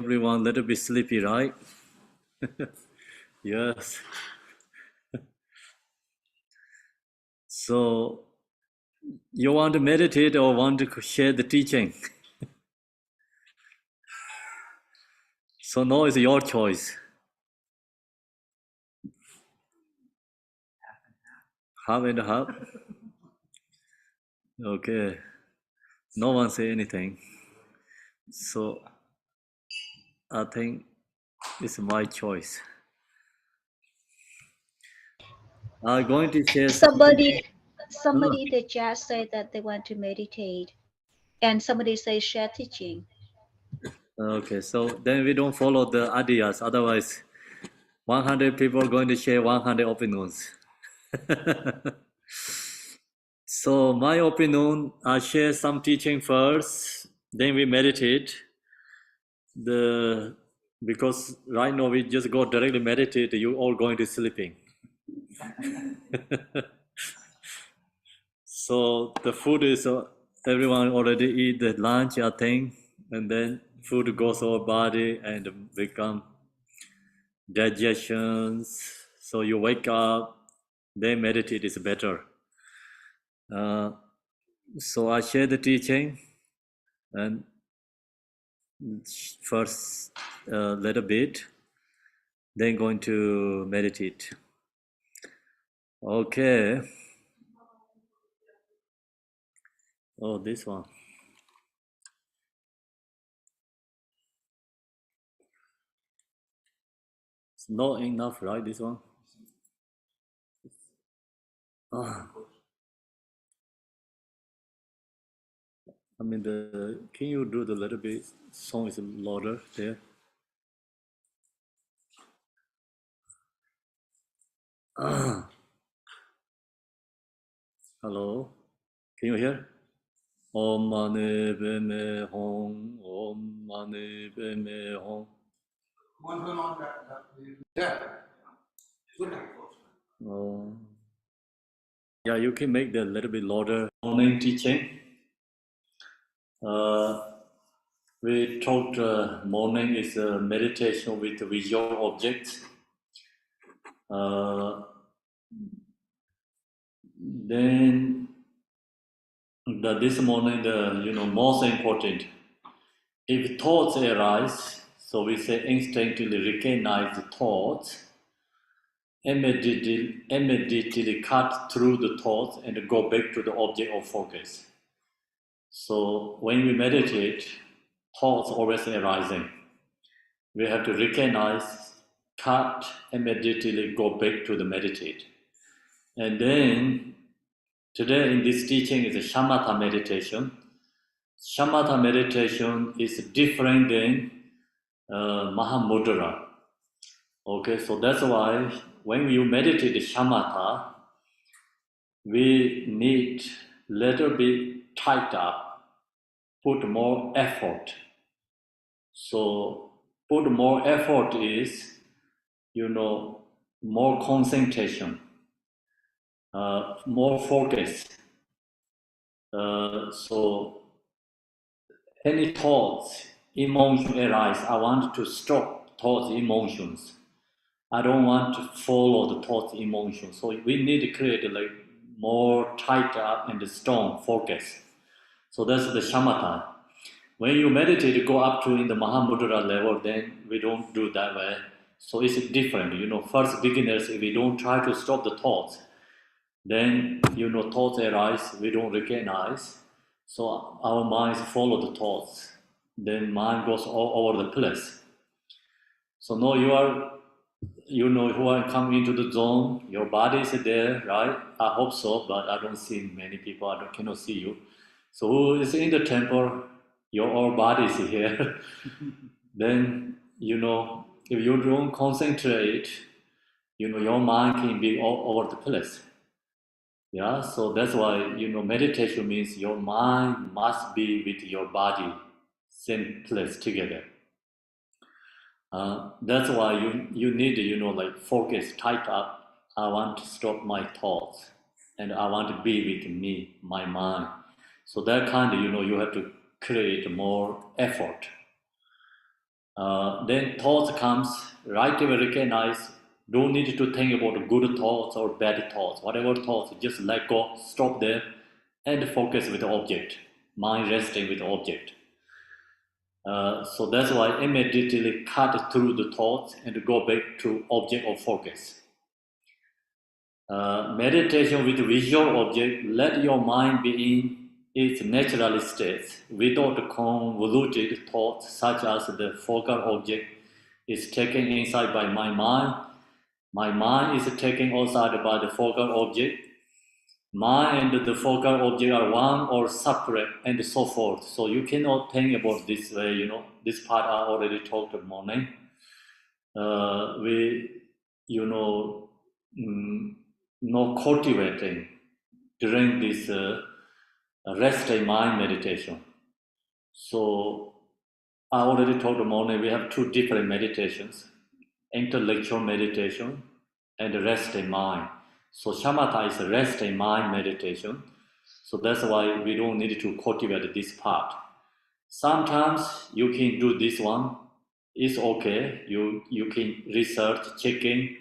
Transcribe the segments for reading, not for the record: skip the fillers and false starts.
everyone a little bit sleepy, right? Yes. So, you want to meditate or want to share the teaching? So now it's your choice. Half and half? Okay. No one say anything. So, I think it's my choice. I'm going to share something. Somebody in the chat said that they want to meditate, and somebody says share teaching. Okay, so then we don't follow the ideas. Otherwise, 100 people are going to share 100 opinions. So my opinion, I share some teaching first, then we meditate. Because right now we just go directly meditate, you all going to sleeping. So the food is everyone already eat the lunch, I think, and then food goes our body and become digestions. So you wake up, then meditate is better. So I share the teaching and first a little bit, then going to meditate. Okay. Oh, this one. It's not enough, right? This one. Ah, I mean, can you do the little bit song is louder there? Ah, hello, can you hear? Om mani padme hum, Om mani padme hum. Oh. Yeah, you can make that a little bit louder. Morning teaching. We talked morning is a meditation with visual objects. Then this morning, most important, if thoughts arise, so we say instinctively recognize the thoughts, immediately cut through the thoughts and go back to the object of focus. So when we meditate, thoughts always arising. We have to recognize, cut, immediately go back to the meditate. And then today in this teaching is a Shamatha meditation. Shamatha meditation is different than Mahamudra. Okay, so that's why when you meditate Shamatha, we need little bit tight up, put more effort. So put more effort is, more concentration, more focus. So any thoughts, emotion arise, I want to stop thoughts, emotions. I don't want to follow the thoughts, emotions. So we need to create like more tighter and strong focus. So that's the shamatha. When you meditate, go up to in the Mahamudra level, then we don't do that way. So it's different. First beginners, if we don't try to stop the thoughts, then thoughts arise, we don't recognize. So our minds follow the thoughts. Then mind goes all over the place. So now you are who are coming into the zone, your body is there, right? I hope so, but I don't see many people, cannot see you. So who is in the temple, your whole body is here. Then, if you don't concentrate, your mind can be all over the place. Yeah, so that's why, meditation means your mind must be with your body, same place together. That's why you need, like focus, tight up. I want to stop my thoughts and I want to be with me, my mind. So that kind of, you have to create more effort. Then thoughts comes, right away recognize, don't need to think about good thoughts or bad thoughts. Whatever thoughts, just let go, stop there, and focus with the object. Mind resting with the object. So that's why immediately cut through the thoughts and go back to object of focus. Meditation with visual object, let your mind be in its natural states without convoluted thoughts such as the focal object is taken inside by my mind is taken outside by the focal object, mind and the focal object are one or separate and so forth. So you cannot think about this way, this part I already talked about morning. No cultivating during this rest in mind meditation. So I already told the morning we have two different meditations, intellectual meditation and rest in mind. So Shamatha is a rest in mind meditation. So that's why we don't need to cultivate this part. Sometimes you can do this one. It's okay. You can research, checking,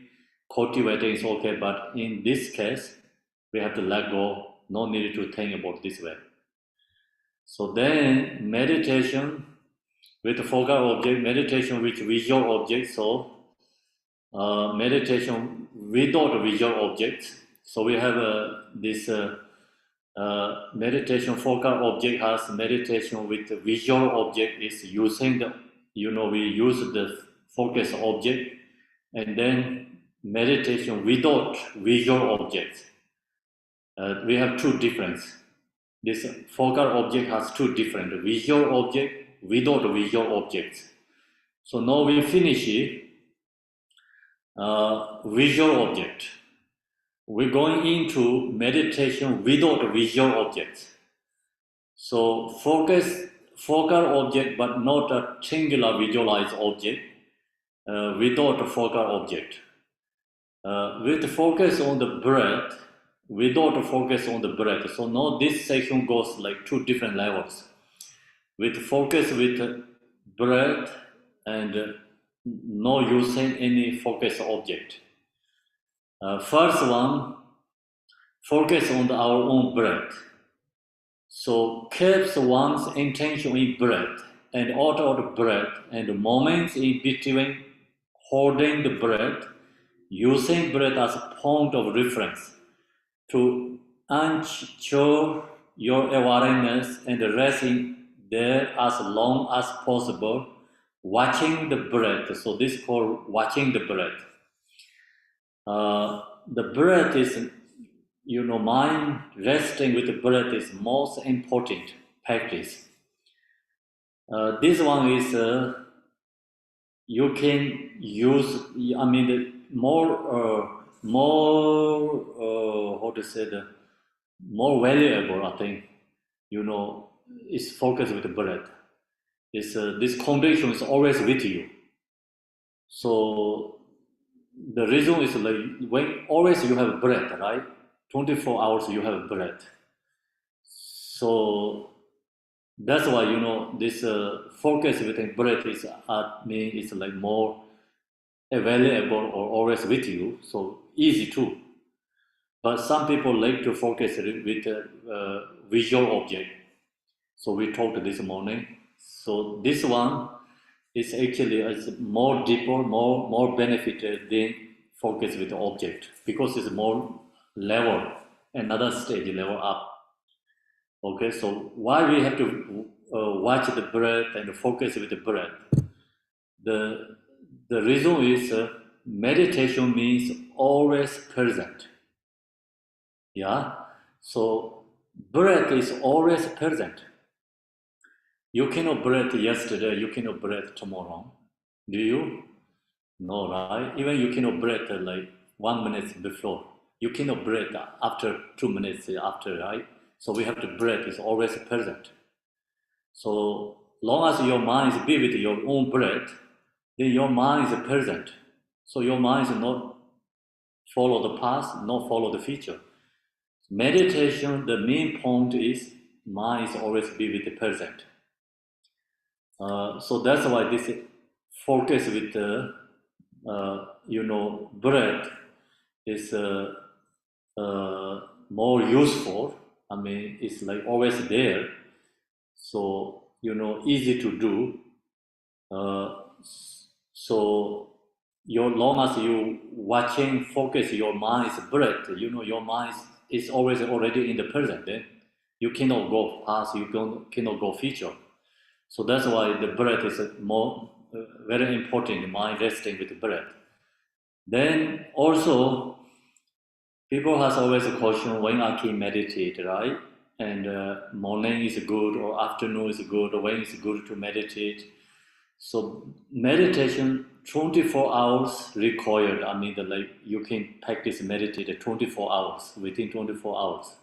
cultivating is okay. But in this case, we have to let go. No need to think about this way. So then meditation with focal object, meditation with visual object. So meditation without visual objects. So we have this meditation focal object has meditation with visual object is using the, we use the focus object, and then meditation without visual objects. We have two difference. This focal object has two different, visual object without visual objects. So now we finish it. Visual object. We're going into meditation without visual objects. So focal object, but not a singular visualized object, without a focal object. With focus on the breath, without a focus on the breath. So now this section goes like two different levels. With focus with breath and no using any focus object. First one, focus on our own breath. So keeps one's intention in breath and out of the breath and the moments in between holding the breath, using breath as a point of reference to anchor your awareness and resting there as long as possible, watching the breath. So this is called watching the breath. The breath is, mind resting with the breath is most important practice. This one is you can use. More valuable. I think is focus with the breath. This conviction is always with you. So the reason is like when always you have breath, right? 24 hours you have breath. So that's why this focus with breath is it's like more available or always with you. So easy too. But some people like to focus with visual object. So we talked this morning. So this one is actually more deeper, more benefited than focus with the object because it's more level, another stage level up. Okay, so why we have to watch the breath and focus with the breath? The reason is meditation means always present. Yeah, so breath is always present. You cannot breathe yesterday, you cannot breathe tomorrow. Do you? No, right? Even you cannot breathe like 1 minute before. You cannot breathe after 2 minutes after, right? So we have to breathe is always present. So long as your mind is be with your own breath, then your mind is present. So your mind is not follow the past, not follow the future. Meditation, the main point is mind is always be with the present. So that's why this focus with the breath is more useful. I mean, it's like always there, so easy to do. So your long as you watching focus your mind's breath, your mind is always already in the present. Then you cannot go past, cannot go future. So that's why the breath is more very important. Mind resting with the breath. Then also people has always a question when I can meditate, right? And morning is good or afternoon is good or when is good to meditate. So meditation 24 hours required. I mean, like you can practice meditate 24 hours, within 24 hours.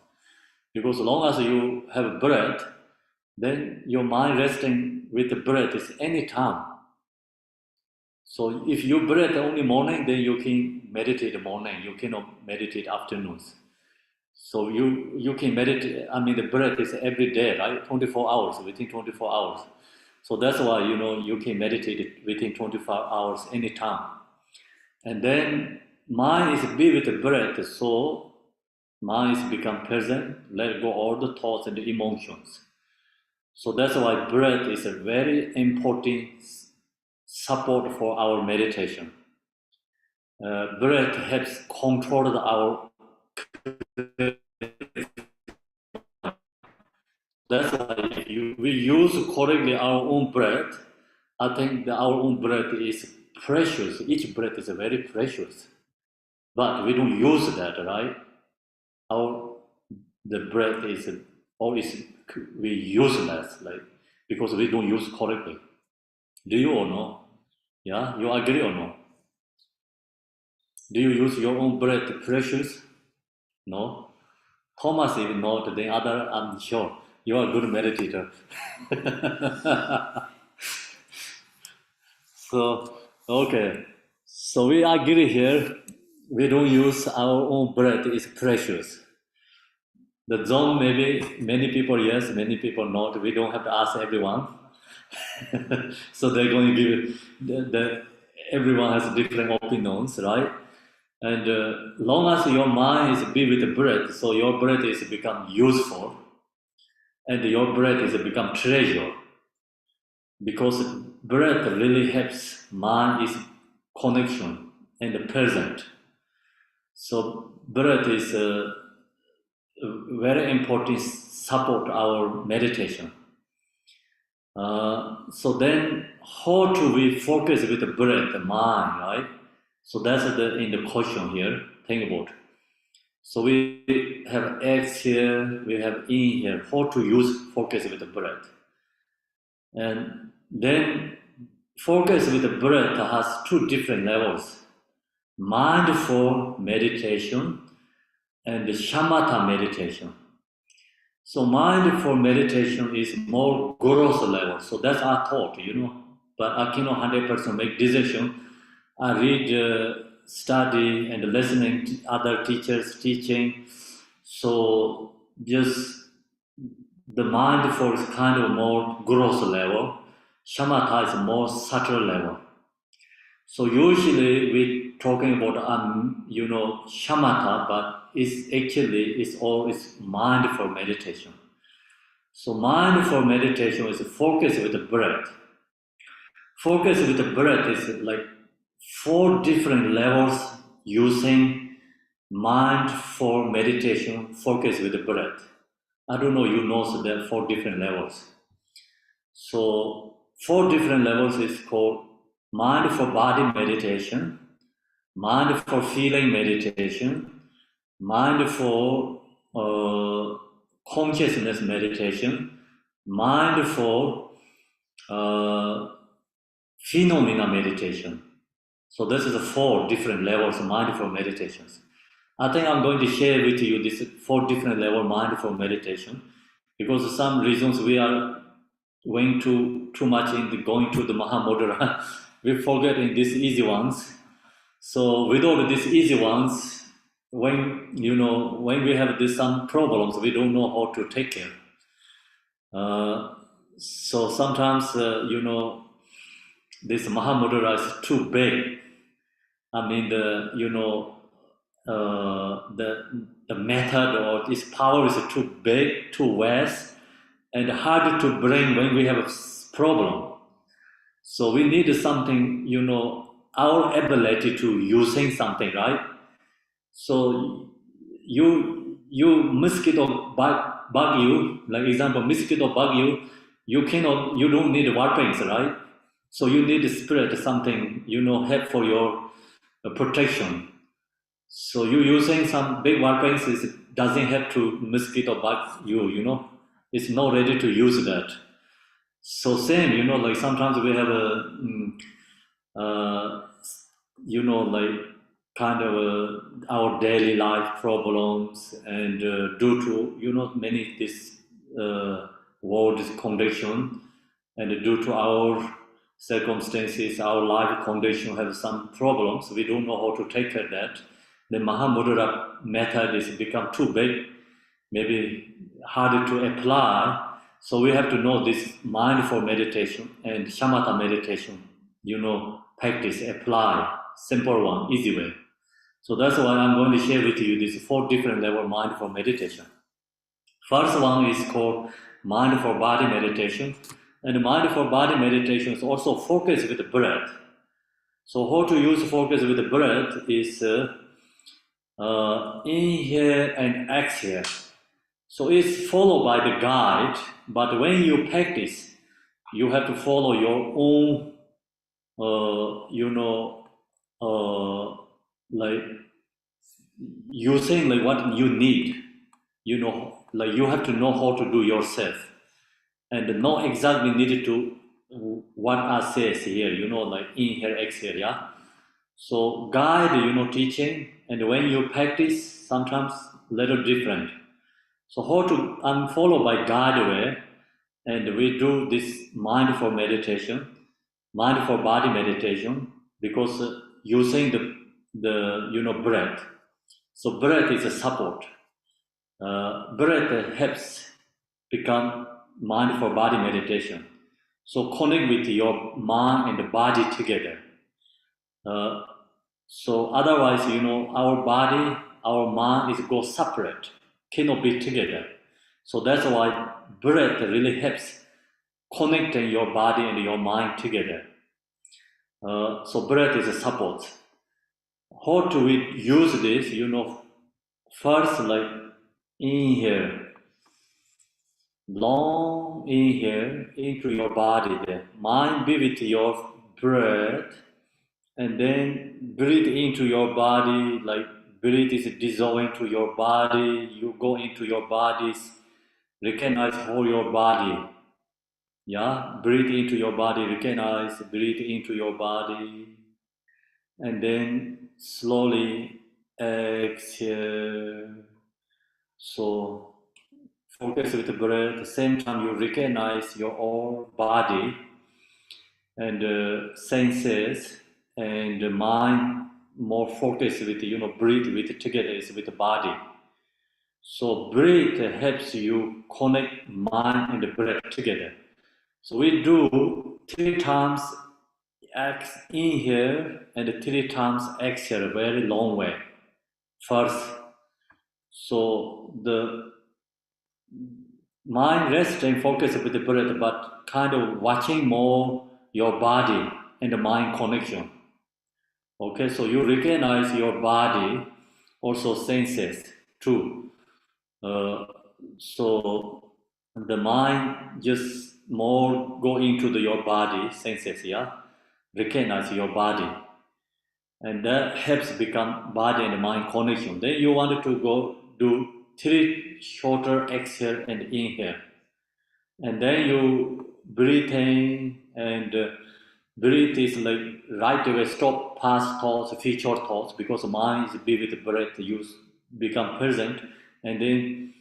Because as long as you have breath, then your mind resting with the breath is any time. So if you breathe only morning, then you can meditate morning. You cannot meditate afternoons. So you can meditate. I mean, the breath is every day, right? 24 hours, within 24 hours. So that's why you can meditate within 24 hours anytime. And then mind is be with the breath, so mind is become present, let go all the thoughts and the emotions. So that's why breath is a very important support for our meditation. Breath helps control our. That's why if we use correctly our own breath, I think that our own breath is precious. Each breath is very precious, but we don't use that, right? The breath is always we useless, like because we don't use correctly. Do you or no? Yeah, you agree or no? Do you use your own breath precious? No. Thomas is not. The other, I'm sure you are a good meditator. So okay. So we agree here. We don't use our own breath. It's precious. The zone, maybe many people yes, many people not. We don't have to ask everyone. So they're going to give everyone has different opinions, right? And long as your mind is be with the breath, so your breath is become useful, and your breath is become treasure, because breath really helps mind is connection and the present. So breath is very important support our meditation. So then how do we focus with the breath, the mind, right? So that's in the question here. Think about. So we have X here, we have in here. How to use focus with the breath. And then focus with the breath has two different levels. Mindful meditation and the shamatha meditation. So mindful meditation is more gross level. So that's our thought, But I cannot 100% make decision. I read, study, and listening to other teachers teaching. So just the mindful is kind of more gross level. Shamatha is more subtle level. So usually we talking about shamatha, but it's mindful meditation. So mindful meditation is focus with the breath. Focus with the breath is like 4 different levels using mindful meditation. Focus with the breath. I don't know you know, so there are 4 different levels. So 4 different levels is called mindful body meditation, mindful feeling meditation, mindful consciousness meditation, mindful phenomena meditation. So this is the 4 different levels of mindful meditations. I think I'm going to share with you these 4 different level mindful meditation, because for some reasons we are going too much in going to the Mahamudra. We forget in these easy ones. So with all these easy ones, when we have some problems, we don't know how to take care. So sometimes this Mahamudra is too big. I mean, the method or this power is too big, too vast, and hard to bring when we have a problem. So we need something, our ability to using something, right? So you mosquito bug you, like example, mosquito bug you, you don't need weapons, right? So you need to spread something, help for your protection. So you using some big weapons is doesn't have to mosquito bug you, it's not ready to use that. So same, like sometimes we have uh, like kind of our daily life problems, and due to many this world condition, and due to our circumstances, our life condition have some problems. We don't know how to take care of that. The Mahamudra method is become too big, maybe harder to apply. So we have to know this mindful meditation and shamatha meditation, practice, apply, simple one, easy way. So that's why I'm going to share with you these 4 different level mindful meditation. First one is called mindful body meditation. And mindful body meditation is also focus with the breath. So how to use focus with the breath is inhale and exhale. So it's followed by the guide, but when you practice, you have to follow your own, like using like what you need, like you have to know how to do yourself, and not exactly needed to what I says here, like inhale, exhale, yeah. So guide, teaching, and when you practice, sometimes little different. So how to follow by guide way, and we do this mindful meditation, mindful body meditation, because using the breath. So breath is a support. Breath helps become mindful body meditation. So connect with your mind and the body together. Uh, so otherwise, our body, our mind is go separate, cannot be together. So that's why breath really helps connecting your body and your mind together. So breath is a support. How do we use this? First like inhale, long inhale into your body. The mind be with your breath, and then breathe into your body. Like breathe is dissolving to your body. You go into your bodies, recognize whole your body. Yeah, breathe into your body, recognize, breathe into your body, and then slowly exhale. So focus with the breath. At the same time, you recognize your whole body and senses, and the mind more focused with breathe with together is with the body. So breathe helps you connect mind and the breath together. So we do 3 times inhale and 3 times exhale, a very long way. First, so the mind resting, focus with the breath, but kind of watching more your body and the mind connection. Okay, so you recognize your body, also senses too. So the mind just more go into your body, senses, yeah? Recognize your body. And that helps become body and mind connection. Then you wanted to go do 3 shorter exhale and inhale. And then you breathe in, and breathe is like right away stop past thoughts, future thoughts, because mind is be with breath, you become present, and then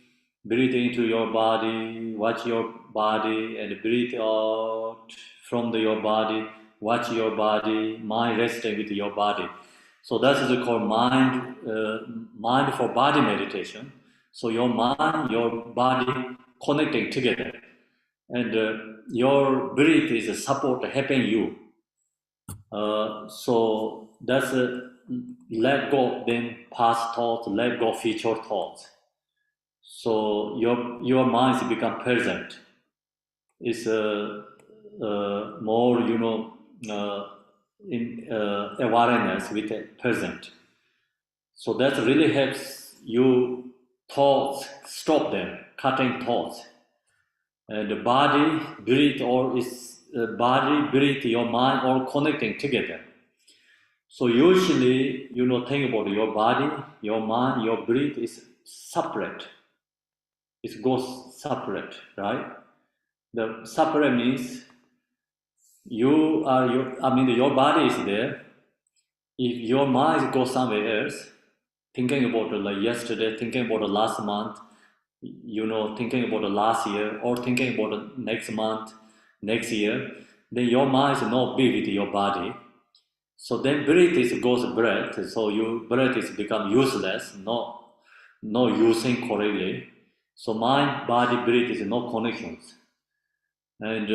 breathe into your body, watch your body, and breathe out from your body, watch your body, mind resting with your body. So that is called mind for body meditation. So your mind, your body connecting together, and your breath is a support helping you. So that's let go, then past thoughts, let go future thoughts. So your mind become present. It's more, in awareness with the present. So that really helps you thoughts, stop them, cutting thoughts. And the body, breathe, or is body, breathe, your mind all connecting together. So usually, think about your body, your mind, your breath is separate. It goes separate, right? The separate means your body is there. If your mind goes somewhere else, thinking about like yesterday, thinking about the last month, thinking about the last year, or thinking about the next month, next year, then your mind is not be with your body. So then breath is goes breath, so your breath is become useless, no using correctly. So mind, body, breath is no connections. And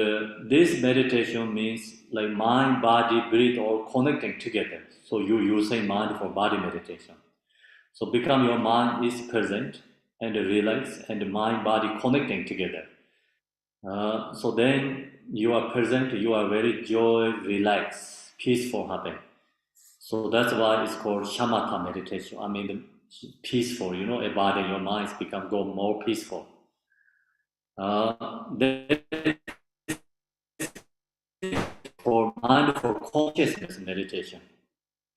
this meditation means like mind, body, breath all connecting together. So you using mind for body meditation. So become your mind is present and relax, and mind, body connecting together. So then you are present, you are very joy, relaxed, peaceful, happy. So that's why it's called Shamatha meditation. Peaceful, a body, your minds become go more peaceful. Then for mindful consciousness meditation.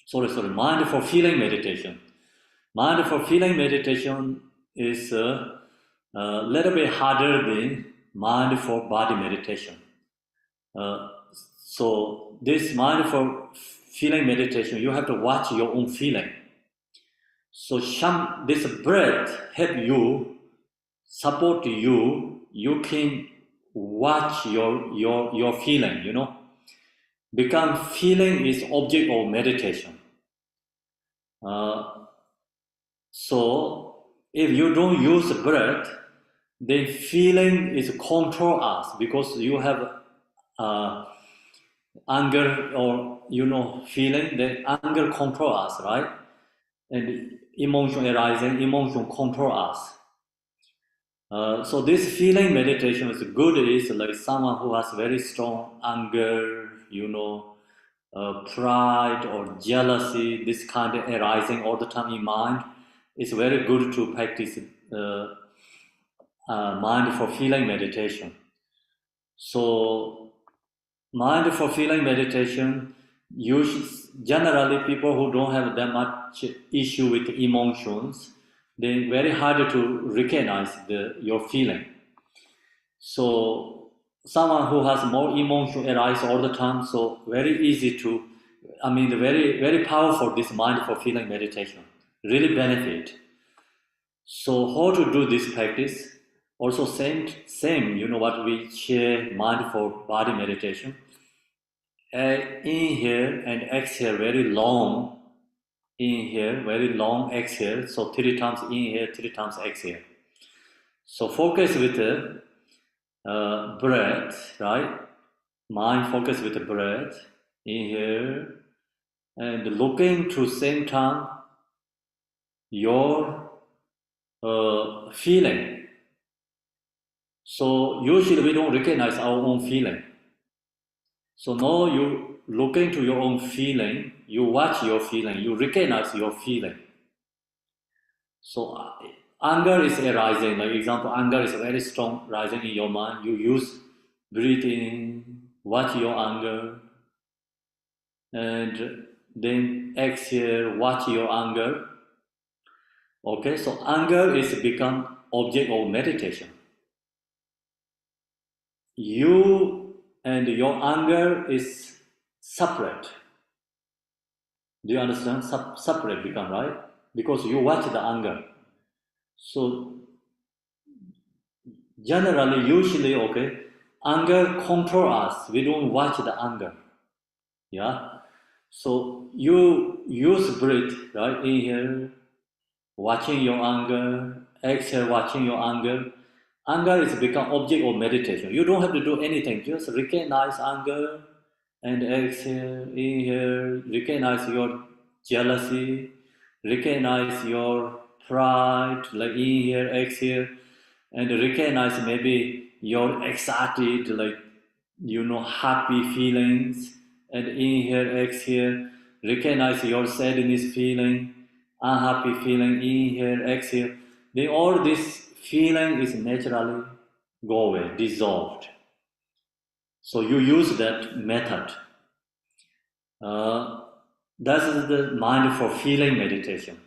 Sorry, mindful feeling meditation. Mindful feeling meditation is a little bit harder than mindful body meditation. Uh, so this mindful feeling meditation, you have to watch your own feeling. So this breath help you, support you. You can watch your feeling. Become feeling is object of meditation. Uh, so if you don't use breath, then feeling is control us because you have uh, anger or feeling. Then anger control us, right? And emotion arising, emotion control us. So this feeling meditation is good. Is like someone who has very strong anger, pride or jealousy, this kind of arising all the time in mind. It's very good to practice mindful feeling meditation. So mindful feeling meditation, generally people who don't have that much issue with emotions, they very hard to recognize your feeling. So someone who has more emotion arise all the time, so very easy to, very very powerful this mindful feeling meditation, really benefit. So how to do this practice? Also same, what we share mindful body meditation. Inhale and exhale very long. Inhale, very long exhale. So 3 times inhale, 3 times exhale. So focus with the breath, right? Mind focus with the breath. Inhale and looking to same time your feeling. So usually we don't recognize our own feeling. So now you look into your own feeling, you watch your feeling, you recognize your feeling. So anger is arising, like example, anger is very strong rising in your mind. You use breathing, watch your anger, and then exhale, watch your anger. Okay, so anger is become object of meditation. You and your anger is separate. Do you understand? Separate become, right? Because you watch the anger. So generally, usually, okay, anger control us. We don't watch the anger. Yeah. So you use breath, right? Inhale, watching your anger. Exhale, watching your anger. Anger is become object of meditation. You don't have to do anything. Just recognize anger and exhale, inhale, recognize your jealousy, recognize your pride, like inhale, exhale, and recognize maybe your excited, like, happy feelings, and inhale, exhale, recognize your sadness feeling, unhappy feeling, inhale, exhale. Then all this feeling is naturally go away, dissolved. So you use that method. Uh, that is the mindful feeling meditation.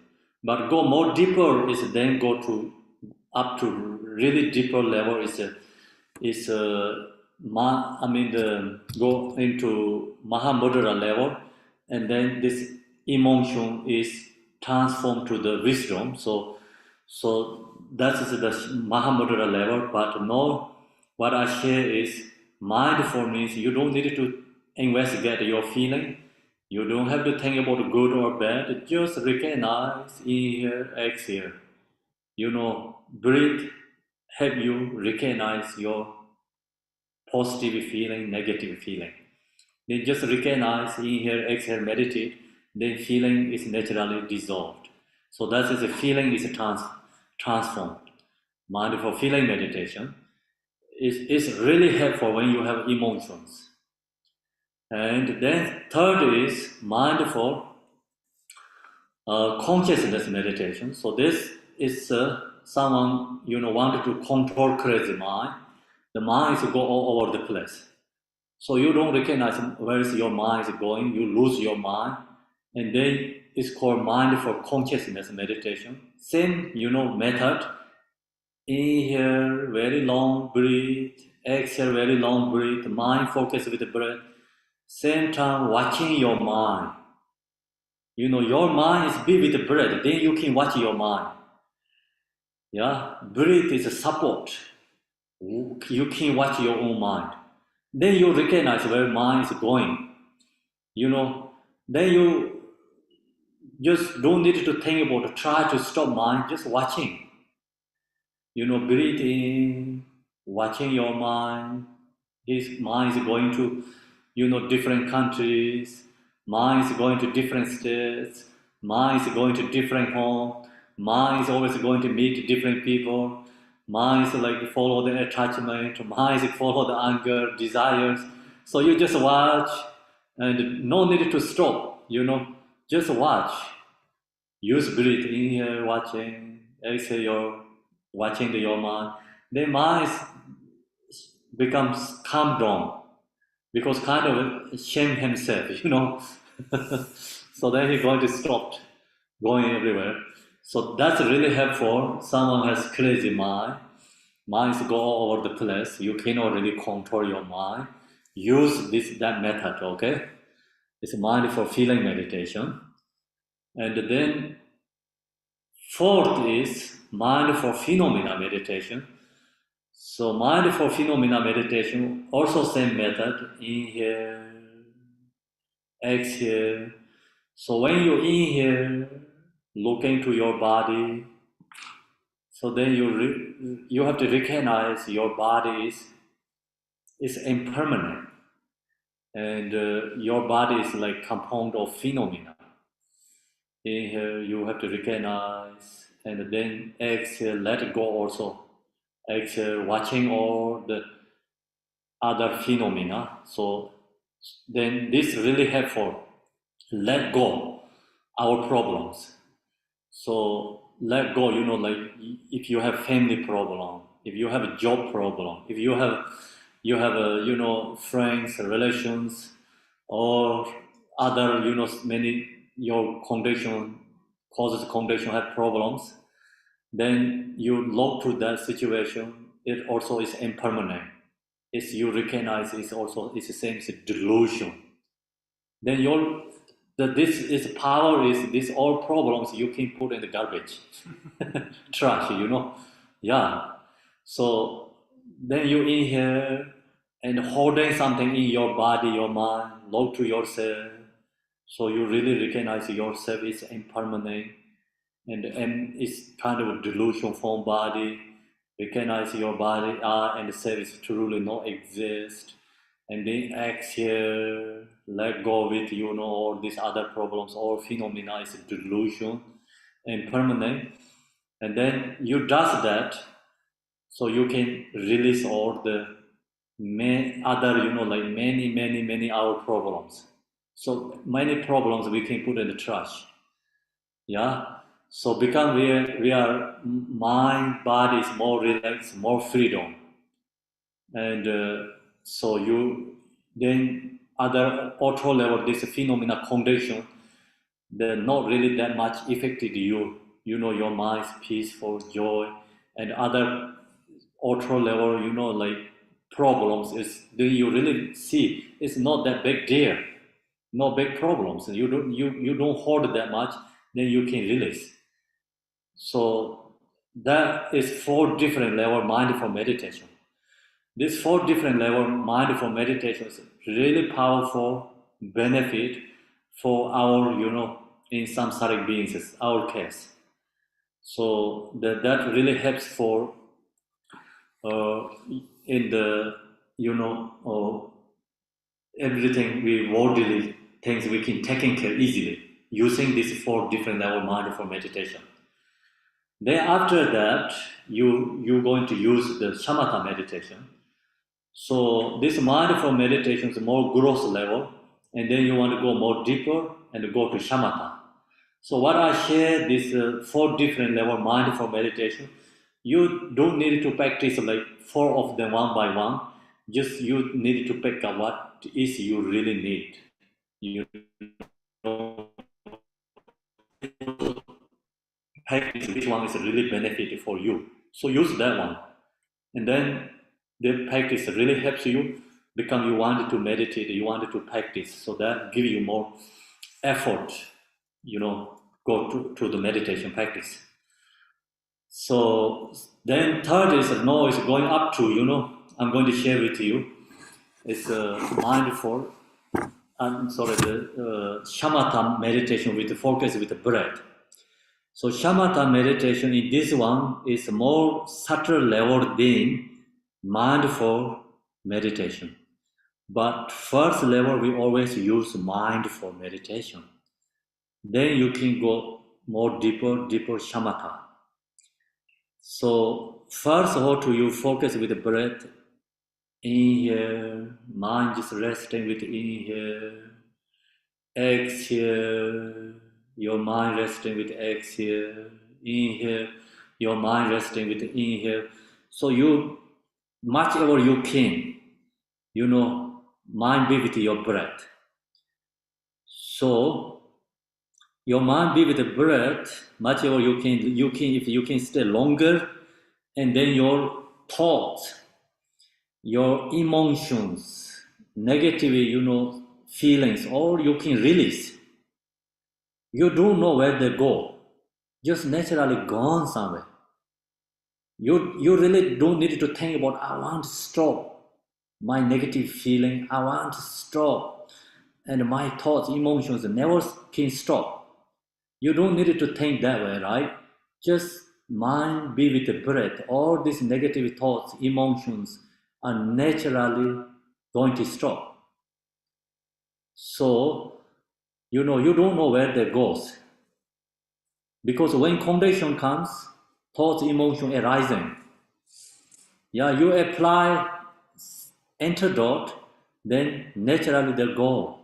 But go more deeper is then go to up to really deeper level go into Mahamudra level, and then this emotion is transformed to the wisdom. So that is the Mahamudra level. But no, what I share is mindful means you don't need to investigate your feeling. You don't have to think about good or bad. Just recognize, inhale, exhale. Breathe, help you recognize your positive feeling, negative feeling. Then just recognize, inhale, exhale, meditate. Then feeling is naturally dissolved. So that is the feeling is transformed. Mindful feeling meditation is really helpful when you have emotions. And then third is mindful consciousness meditation. So this is someone wanted to control crazy mind. The mind is go all over the place. So you don't recognize where is your mind is going. You lose your mind, and then it's called mindful consciousness meditation. Same method. Inhale, very long breathe. Exhale, very long breathe. Mind focus with the breath. Same time watching your mind. Your mind is be with the breath, then you can watch your mind. Yeah, breath is a support. You can watch your own mind. Then you recognize where mind is going. Then you just don't need to think about try to stop mind, just watching. Breathe in, watching your mind. His mind is going to, different countries. Mind is going to different states. Mind is going to different home. Mind is always going to meet different people. Mind is like follow the attachment. Mind is follow the anger, desires. So you just watch, and no need to stop. Just watch. Use breathe in here, watching, exhale, watching your mind. Then mind becomes calm down because kind of shame himself. So then he's going to stop going everywhere. So that's really helpful. Someone has crazy mind. Minds go all over the place. You cannot really control your mind. Use that method, okay? It's mindful feeling meditation. And then fourth is mindful phenomena meditation. So mindful phenomena meditation, also same method, inhale, exhale. So when you inhale, look into your body. So then you have to recognize your body is impermanent, and your body is like compound of phenomena. Inhale, you have to recognize, and then exhale, let it go also. Exhale, watching all the other phenomena. So then this really helpful. Let go our problems. So let go, like if you have family problem, if you have a job problem, if you have a friends, relations, or other many your condition causes condition have problems, then you look to that situation. It also is impermanent. It's you recognize it's the same as a delusion. Then this is power is these all problems you can put in the garbage, trash. Yeah. So then you inhale and holding something in your body, your mind, look to yourself. So you really recognize yourself is impermanent, and it's kind of a delusion from body. Recognize your body and self is truly not exist, and then exhale, let go with, all these other problems, all phenomena is delusion and permanent. And then you does that, so you can release all the other, like many our problems. So many problems we can put in the trash. Yeah. So become we are mind, body is more relaxed, more freedom, and so you then other auto level this phenomena condition, they're not really that much affected you. Your mind is peaceful, joy, and other auto level, like problems is then you really see it's not that big deal, no big problems. You don't hold that much, then you can release. So that is 4 different level mindful meditation. These 4 different level mindful meditation is really powerful benefit for our, in samsaric beings, is our case. So that really helps for uh, in the, everything we worldly things we can taking care easily using these 4 different level mindful meditation. Then after that, you're going to use the shamatha meditation. So this mindful meditation is more gross level, and then you want to go more deeper and go to shamatha. So what I share this 4 different level mindful meditation, you don't need to practice like 4 of them one by one. Just you need to pick up what is you really need. You know, practice which one is really benefit for you. So use that one, and then the practice really helps you become you wanted to meditate, you wanted to practice. So that give you more effort, go to the meditation practice. So then third is now is going up to, I'm going to share with you. It's mindful, I'm sorry, the shamatha meditation with the focus with the breath. So shamatha meditation in this one is more subtle level than mindful meditation. But first level we always use mindful meditation. Then you can go more deeper shamatha. So first how to you focus with the breath. Inhale, mind just resting with inhale. Exhale, your mind resting with exhale. Inhale, your mind resting with inhale. So you, much ever you can, mind be with your breath. So your mind be with the breath, much ever you can, if you can stay longer, and then your thoughts, your emotions, negative, feelings, all you can release. You don't know where they go, just naturally gone somewhere. You really don't need to think about, I want to stop my negative feeling, I want to stop, and my thoughts, emotions never can stop. You don't need to think that way, right? Just mind be with the breath. All these negative thoughts, emotions are naturally going to stop. So, you don't know where that goes. Because when condition comes, thoughts, emotion arising. Yeah, you apply antidote, then naturally they go,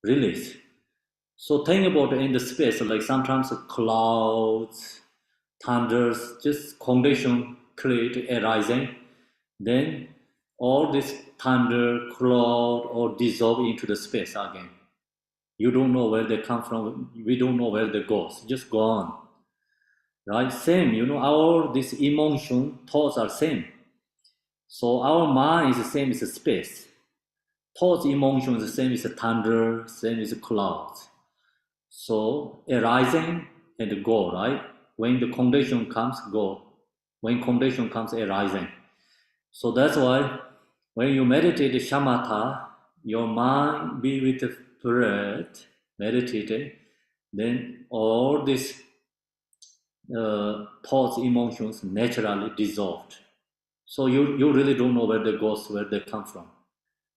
release. So think about in the space, like sometimes clouds, thunders, just condition create arising, then all this thunder, cloud, or dissolve into the space again. You don't know where they come from. We don't know where they go. Just gone. Right? Same, our this emotion, thoughts are same. So our mind is the same as space. Thoughts, emotions, the same as thunder, same as clouds. So arising and go, right? When the condition comes, go. When condition comes, arising. So that's why when you meditate shamatha, your mind be with the breath, meditating, then all these thoughts, emotions naturally dissolved. So you really don't know where they go, where they come from.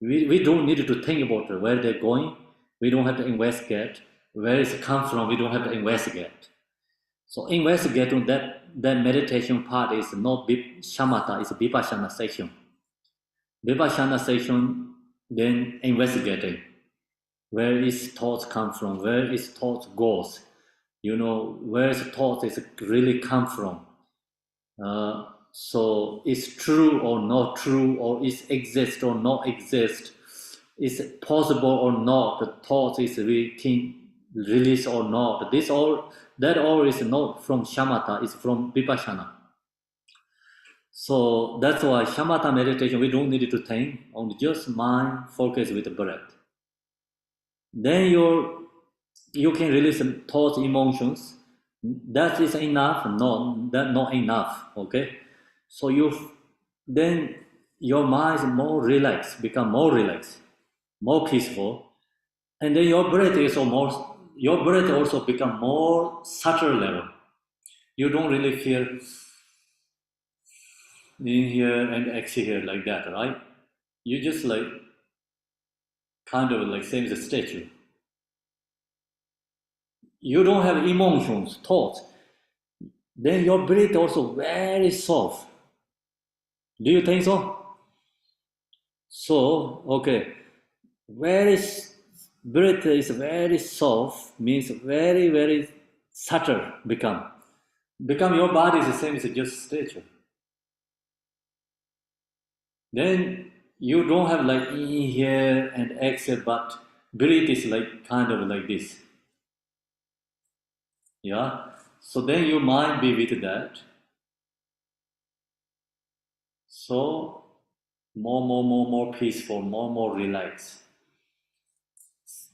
We don't need to think about where they're going. We don't have to investigate. Where it's come from, we don't have to investigate. So investigating that meditation part is not shamatha, it's vipassana section. Vipassana section, then investigating where its thoughts come from, where its thoughts goes, where its thoughts is really come from. So it's true or not true, or is exist or not exist, is possible or not, the thought is released or not. That all is not from shamatha, it's from vipassana. So that's why shamatha meditation, we don't need to think, only just mind focus with the breath. Then you can release thoughts, emotions. That is enough? No, that not enough. Okay, so then your mind is more relaxed, become more relaxed, more peaceful, and then your breath also become more subtle level. You don't really feel inhale and exhale like that, right? You just like kind of like same as a statue. You don't have emotions, thoughts. Then your breath also very soft. Do you think so? So, okay, very breath is very soft, means very, very subtle become. Become your body is the same as just statue. Then you don't have like inhale and exhale, but breathe is like kind of like this. Yeah. So then you might be with that. So more peaceful, more relaxed.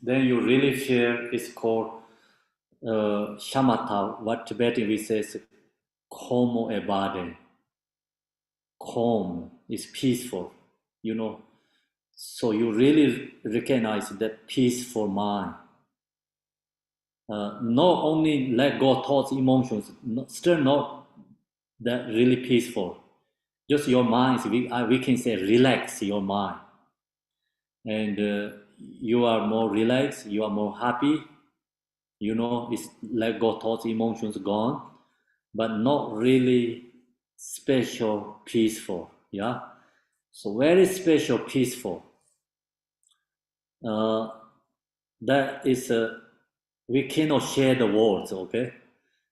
Then you really feel it's called shamatha. What Tibetan we say is komo ebade. Calm is peaceful, you know. So you really recognize that peaceful mind. Not only let go thoughts, emotions, still not that really peaceful. Just your mind, we can say relax your mind. And you are more relaxed, you are more happy, it's let go thoughts, emotions gone, but not really special, peaceful. Yeah. So very special, peaceful. Uh, that is, we cannot share the words, okay?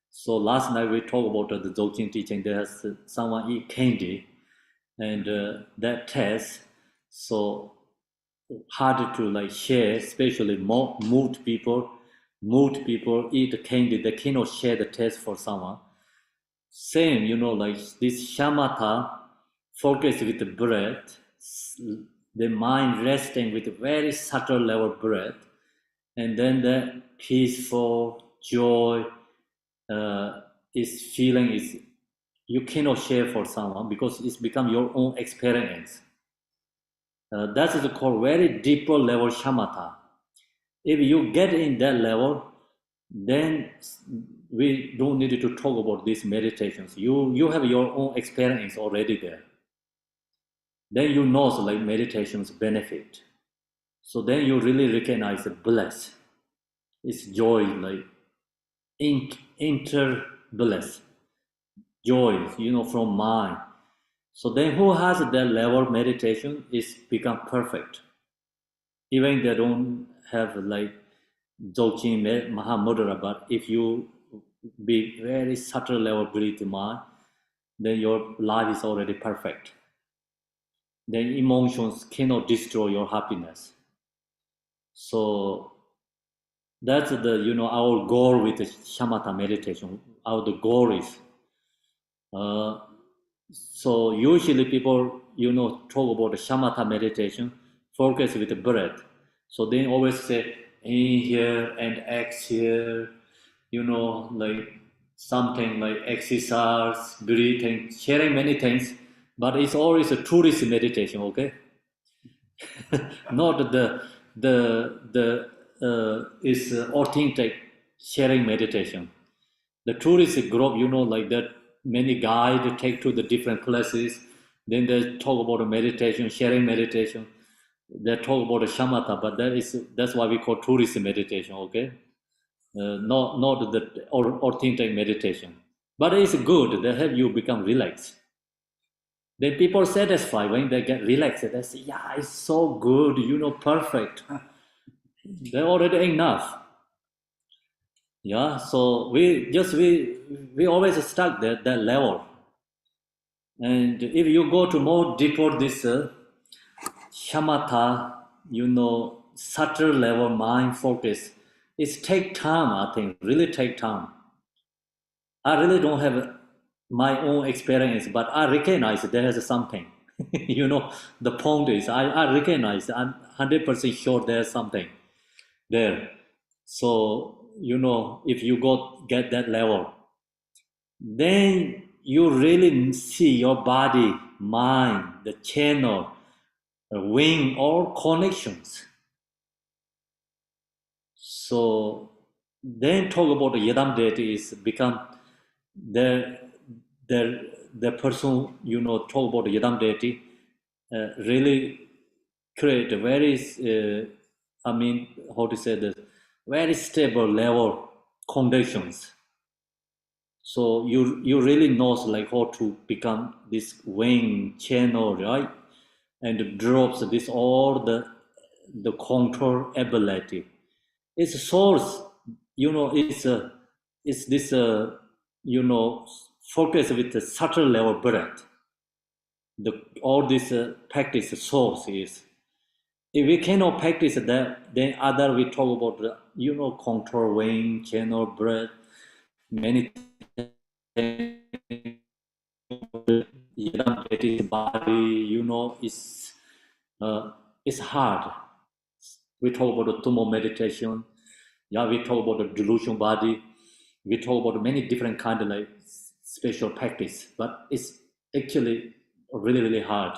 So last night we talked about the Dzogchen teaching. There's someone eat candy, and that taste so hard to like share, especially more moved people. Moved people eat candy, they cannot share the taste for someone. Same, like this shamatha, focus with the breath, the mind resting with a very subtle level breath, and then the peaceful joy is feeling is you cannot share for someone because it's become your own experience. That is called very deeper level shamatha. If you get in that level, then we don't need to talk about these meditations. You have your own experience already there. Then you know like meditations benefit. So then you really recognize the bliss. It's joy, like inter bliss, joy, from mind. So then who has that level of meditation is become perfect. Even they don't have like Dzogchen Mahamudra, but if you be very subtle level breathe mind, then your life is already perfect. Then emotions cannot destroy your happiness. So that's our goal with the shamatha meditation. Our the goal is uh, so usually people talk about the shamatha meditation, focus with the breath. So they always say inhale and exhale, like something like exercise, breathing, sharing many things, but it's always a tourist meditation, okay? Not the is authentic sharing meditation. The tourist group, like that many guides take to the different places, then they talk about the meditation, sharing meditation. They talk about the shamatha, but that's why we call tourist meditation. Okay, not the authentic meditation, but it's good. They help you become relaxed. Then people satisfied when they get relaxed. They say, "Yeah, it's so good. Perfect." They're already enough. Yeah. So we always stuck that level. And if you go to more deeper this shamatha, subtle level mind focus, it's take time. I think really take time. I really don't have my own experience, but I recognize there is something. The point is I recognize. I'm 100% sure there's something there. So if you get that level, then you really see your body, mind, the channel, the wing, all connections. So then talk about the yadam deity is become the the person talk about the yadam deity really create a very how to say this, very stable level conditions. So you really knows like how to become this wing channel, right? And drops this all the control ability. It's a source, it's this focus with the subtle level breath. All this practice source is. If we cannot practice that, then other we talk about the control wing channel breath many things. It is body, it's hard. We talk about the tumor meditation. Yeah, we talk about the delusion body. We talk about many different kind of like special practice, but it's actually really, really hard.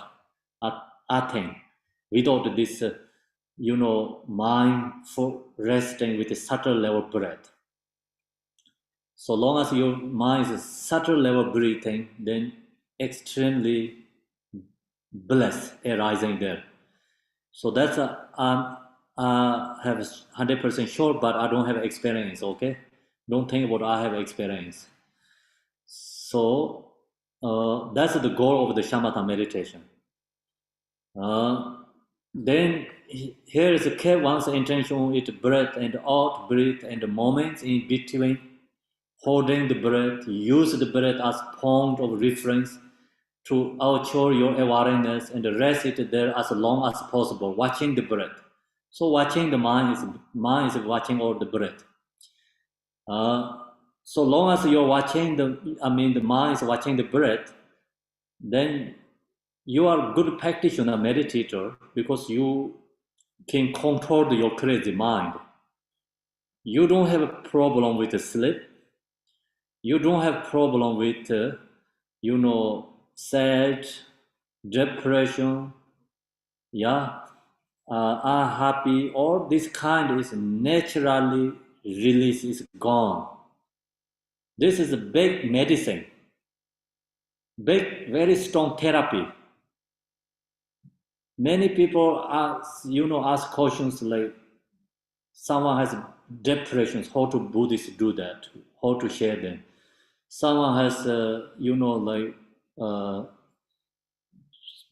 I think without this, mind for resting with a subtle level breath. So long as your mind is subtle level breathing, then extremely bliss arising there. So that's have 100% sure, but I don't have experience. Okay, don't think about I have experience. So that's the goal of the shamatha meditation. Then here is a keep one's intention with breath and out breath and the moments in between, holding the breath, use the breath as point of reference to outshore your awareness and rest it there as long as possible, watching the breath. So watching the mind is watching all the breath. So long as you're watching the mind is watching the breath, then you are a good practitioner, meditator, because you can control your crazy mind. You don't have a problem with the sleep. You don't have problem with, sad, depression, yeah, are happy. All this kind is naturally release is gone. This is a big medicine, big, very strong therapy. Many people ask questions like someone has depressions, how to Buddhists do that, how to share them. Someone has, uh,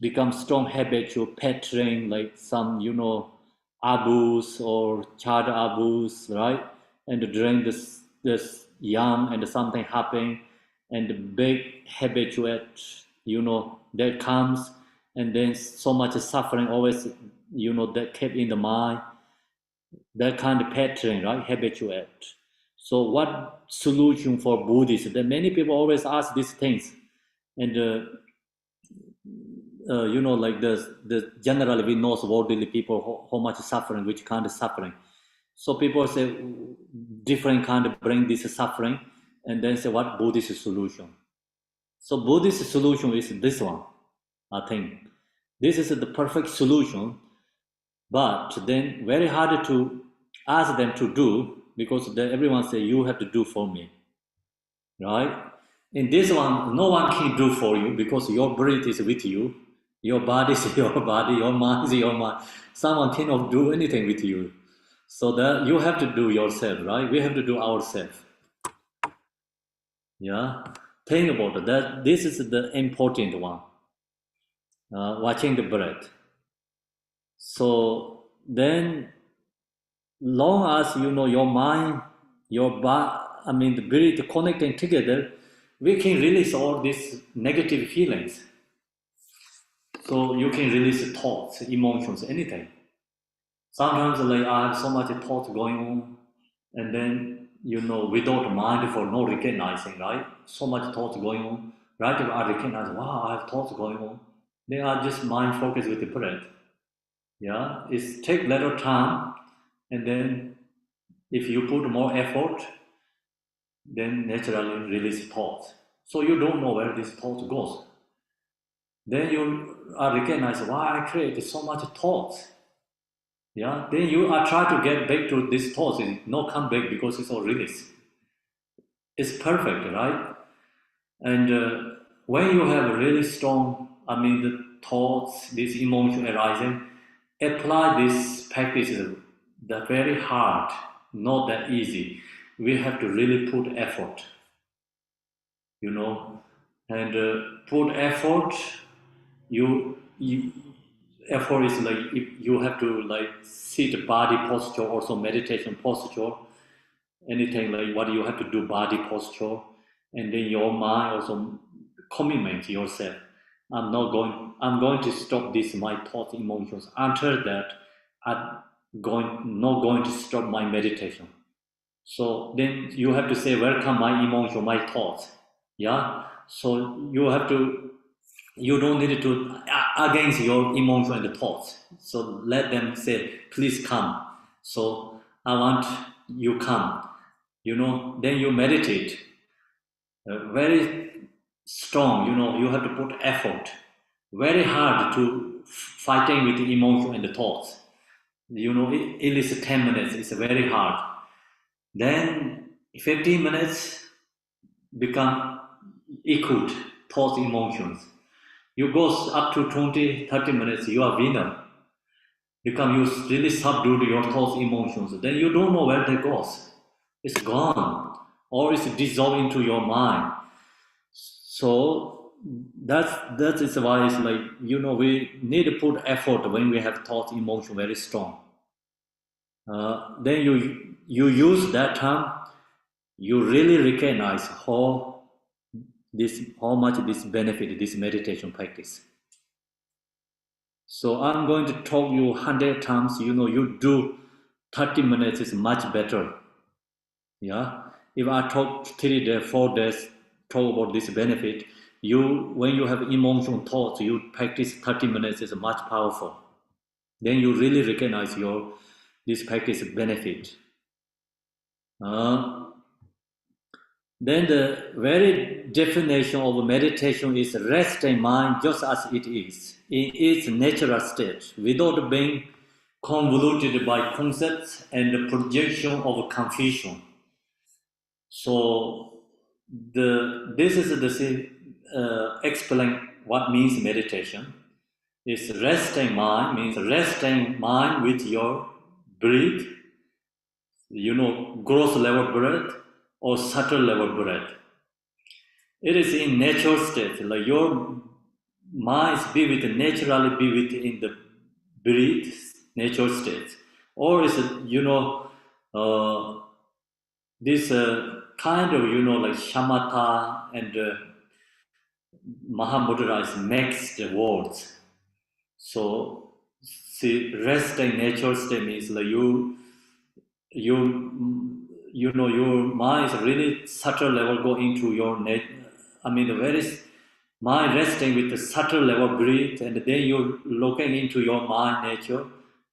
become strong habitual pattern, like some, abuse or child abuse, right? And during this young and something happen, and the big habituate, that comes, and then so much suffering always, that kept in the mind, that kind of pattern, right? Habituate. So what solution for Buddhists? That many people always ask these things, and like the generally we know worldly people how much suffering, which kind of suffering. So people say different kind of bring this suffering, and then say what Buddhist solution. So Buddhist solution is this one, I think. This is the perfect solution, but then very hard to ask them to do because everyone say you have to do for me, right? In this one, no one can do for you because your breath is with you. Your body is your body, your mind is your mind. Someone cannot do anything with you. So that you have to do yourself, right? We have to do ourselves. Yeah. Think about it. That this is the important one. Watching the breath. So then, long as you know your mind, your body, I mean the breath connecting together, we can release all these negative feelings. So you can release thoughts, emotions, anything. Sometimes like I have so much thoughts going on, and then without mindful, no recognizing, right? So much thoughts going on. Right? If I recognize, wow, I have thoughts going on. They are just mind focused with the breath. Yeah, it's take little time, and then if you put more effort, then naturally release thoughts. So you don't know where this thought goes. Then you are recognize why I create so much thoughts. Yeah, then you are trying to get back to this thoughts. It's no come back because it's all release. It's perfect, right? And when you have really strong, I mean, the thoughts, this emotion arising, apply this practices. They're very hard, not that easy. We have to really put effort, you know, and put effort. You effort is like if you have to like sit body posture, also meditation posture, anything like what you have to do body posture, and then your mind also commitment to yourself. I'm going to stop this my thoughts emotions. After that, I'm going not going to stop my meditation. So then you have to say welcome my emotion, my thoughts. Yeah, so you have to, you don't need to against your emotion and the thoughts. So let them say please come. So I want you come, then you meditate. Very strong, you have to put effort. Very hard to fighting with the emotion and the thoughts. It is 10 minutes, it's very hard. Then 15 minutes become equal thoughts, emotions. You go up to 20, 30 minutes, you are winner. Become you really subdue your thoughts, emotions. Then you don't know where they goes. It's gone. Or it's dissolved into your mind. So that is why it's like, we need to put effort when we have thought, emotion very strong. Then you use that time, you really recognize how much this benefit, this meditation practice. So I'm going to talk you 100 times, you do 30 minutes is much better. Yeah. If I talk 3 days, 4 days, talk about this benefit, when you have emotional thoughts, you practice 30 minutes is much powerful. Then you really recognize this practice benefit. Then the very definition of meditation is resting mind just as it is, in its natural state, without being convoluted by concepts and the projection of confusion. So this is the explain what means meditation. It's resting mind, means resting mind with your breath, gross level breath or subtle level breath. It is in natural state, like your mind be with naturally be with in the breath, natural state, or is it this kind of like shamatha and Mahamudra is mixed words. So see, resting natural state means like your mind is really subtle level go into your net. I mean the very mind resting with the subtle level breathe, and then you looking into your mind nature.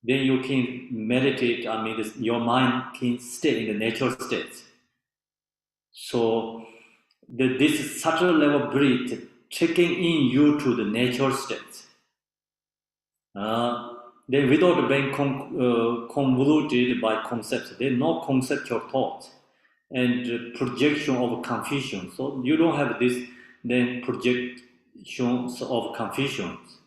Then you can meditate. I mean your mind can stay in the natural state. So this subtle level breath taking in you to the natural state. Then without being convoluted by concepts, there no conceptual thoughts and projection of confusion. So you don't have this then projections of confusions.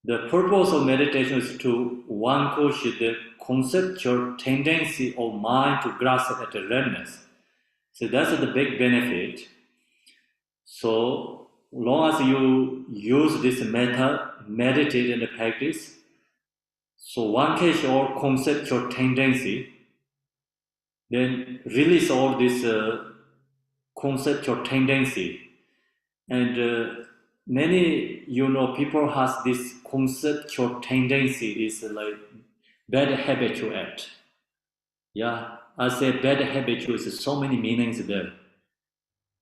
The purpose of meditation is to vanquish the conceptual tendency of mind to grasp at awareness. So that's the big benefit. So long as you use this method, meditate and practice, so vanquish all conceptual tendency, then release all this conceptual tendency. And many, people has this conceptual tendency is like bad habituate. Yeah, I say bad habitude is so many meanings there.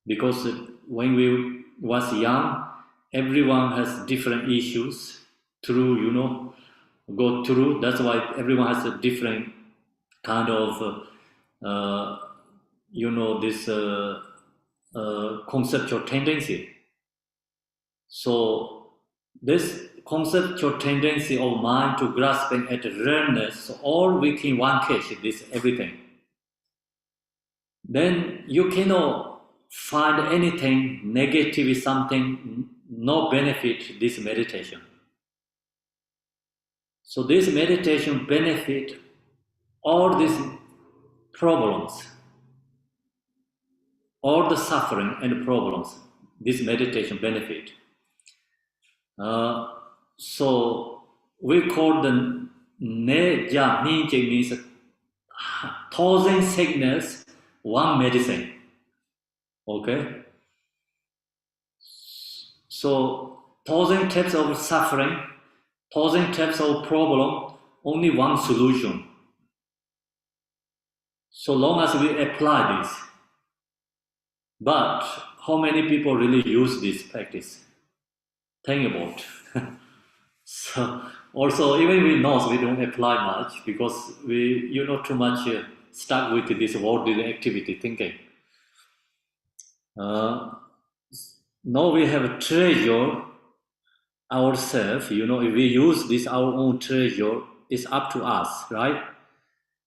Because when we was young, everyone has different issues through, go through. That's why everyone has a different kind of, this conceptual tendency. So this conceptual tendency of mind to grasping at awareness, all we can vanquish this everything. Then you cannot find anything negative, something no benefit this meditation. So this meditation benefit all these problems, all the suffering and problems. This meditation benefit. So we call the neja minje means 1,000 sickness, one medicine. Okay. So 1,000 types of suffering, 1,000 types of problem, only one solution. So long as we apply this. But how many people really use this practice? Think about. So also, even we know we don't apply much because we, too much stuck with this worldly activity thinking. Now we have a treasure ourselves, if we use this our own treasure, it's up to us, right?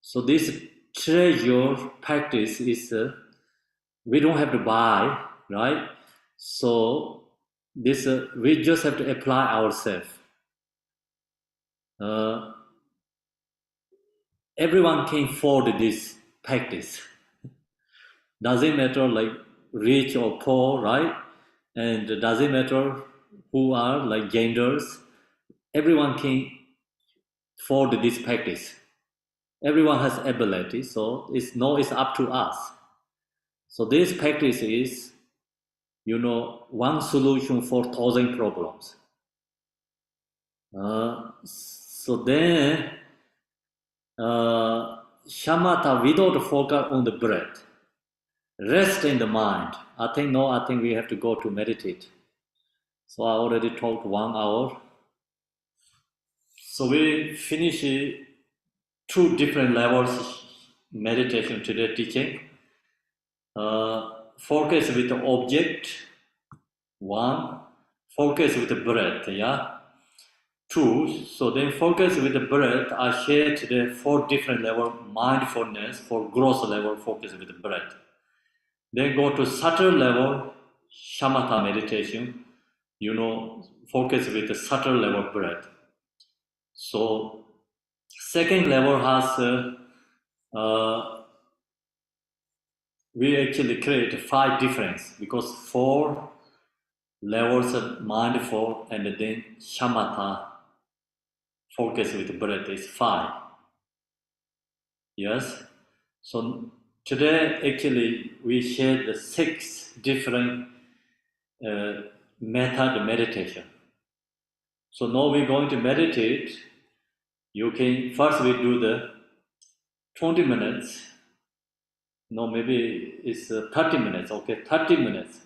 So this treasure practice is we don't have to buy, right? So this we just have to apply ourselves. Everyone can afford this practice. Doesn't matter like rich or poor, right? And doesn't matter who are like genders. Everyone can afford this practice. Everyone has ability, so it's up to us. So this practice is, one solution for 1,000 problems. So then, shamatha without focus on the breath, rest in the mind. I think we have to go to meditate. So I already talked 1 hour. So we finish 2 different levels meditation today teaching. Focus with the object, 1. Focus with the breath, yeah. 2. So then focus with the breath. I shared today 4 different level mindfulness for gross level. Focus with the breath. Then go to subtle level shamatha meditation. Focus with the subtle level breath. So second level has we actually create 5 difference because 4 levels of mindful and then shamatha focus with breath is 5. Yes. So today actually we shared the 6 different method meditation. So now we're going to meditate. You can first we do the 20 minutes. No, maybe it's 30 minutes. Okay, 30 minutes.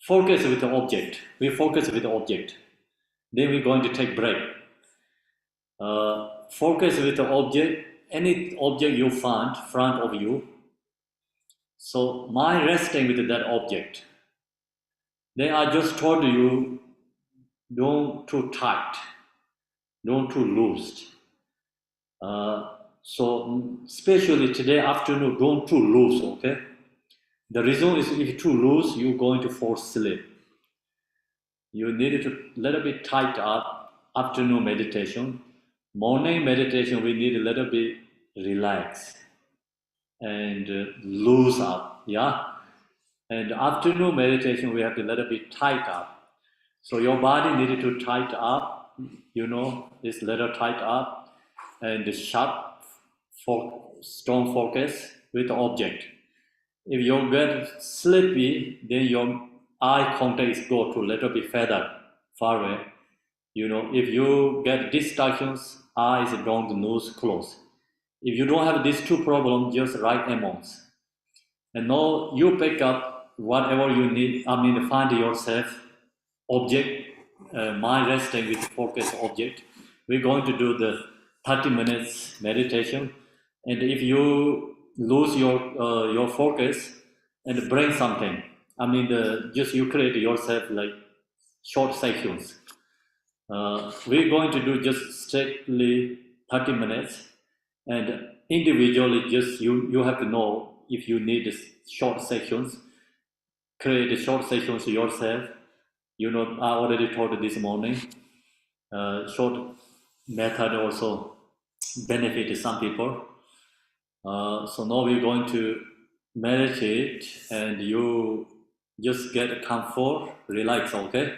Focus with the object. We focus with the object. Then we're going to take break. Focus with the object. Any object you find in front of you. So mind resting with that object. Then I just told you, don't too tight, don't too loose. So especially today afternoon, don't too loose, okay? The reason is if too loose, you're going to fall asleep. You need to little bit tight up. afternoon meditation. Morning meditation, we need a little bit relax and loose up, yeah. And afternoon meditation, we have to little bit tight up. So your body needed to tight up, this little tight up, and sharp, strong focus with the object. If you get sleepy, then your eye contact go to little bit further, far away. If you get distractions, eyes don't nose close. If you don't have these two problems, just right amounts. And now you pick up whatever you need. Find yourself object, mind resting with focus object. We're going to do the 30 minutes meditation. And if you lose your focus and bring something, just you create yourself like short sections. We're going to do just strictly 30 minutes, and individually just you have to know if you need short sections, create the short sections yourself. I already told this morning, short method also benefit some people. So now we're going to meditate, and you just get comfort, relax, okay?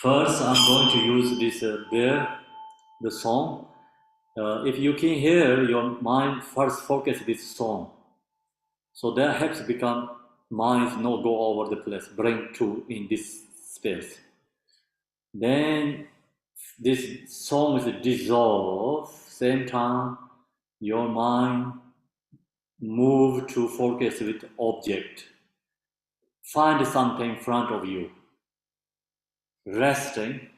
First, I'm going to use this the song. If you can hear, your mind first focus this song. So that helps become minds not go all over the place, bring to in this space. Then this song is dissolve, same time your mind move to focus with object. Find something in front of you, resting.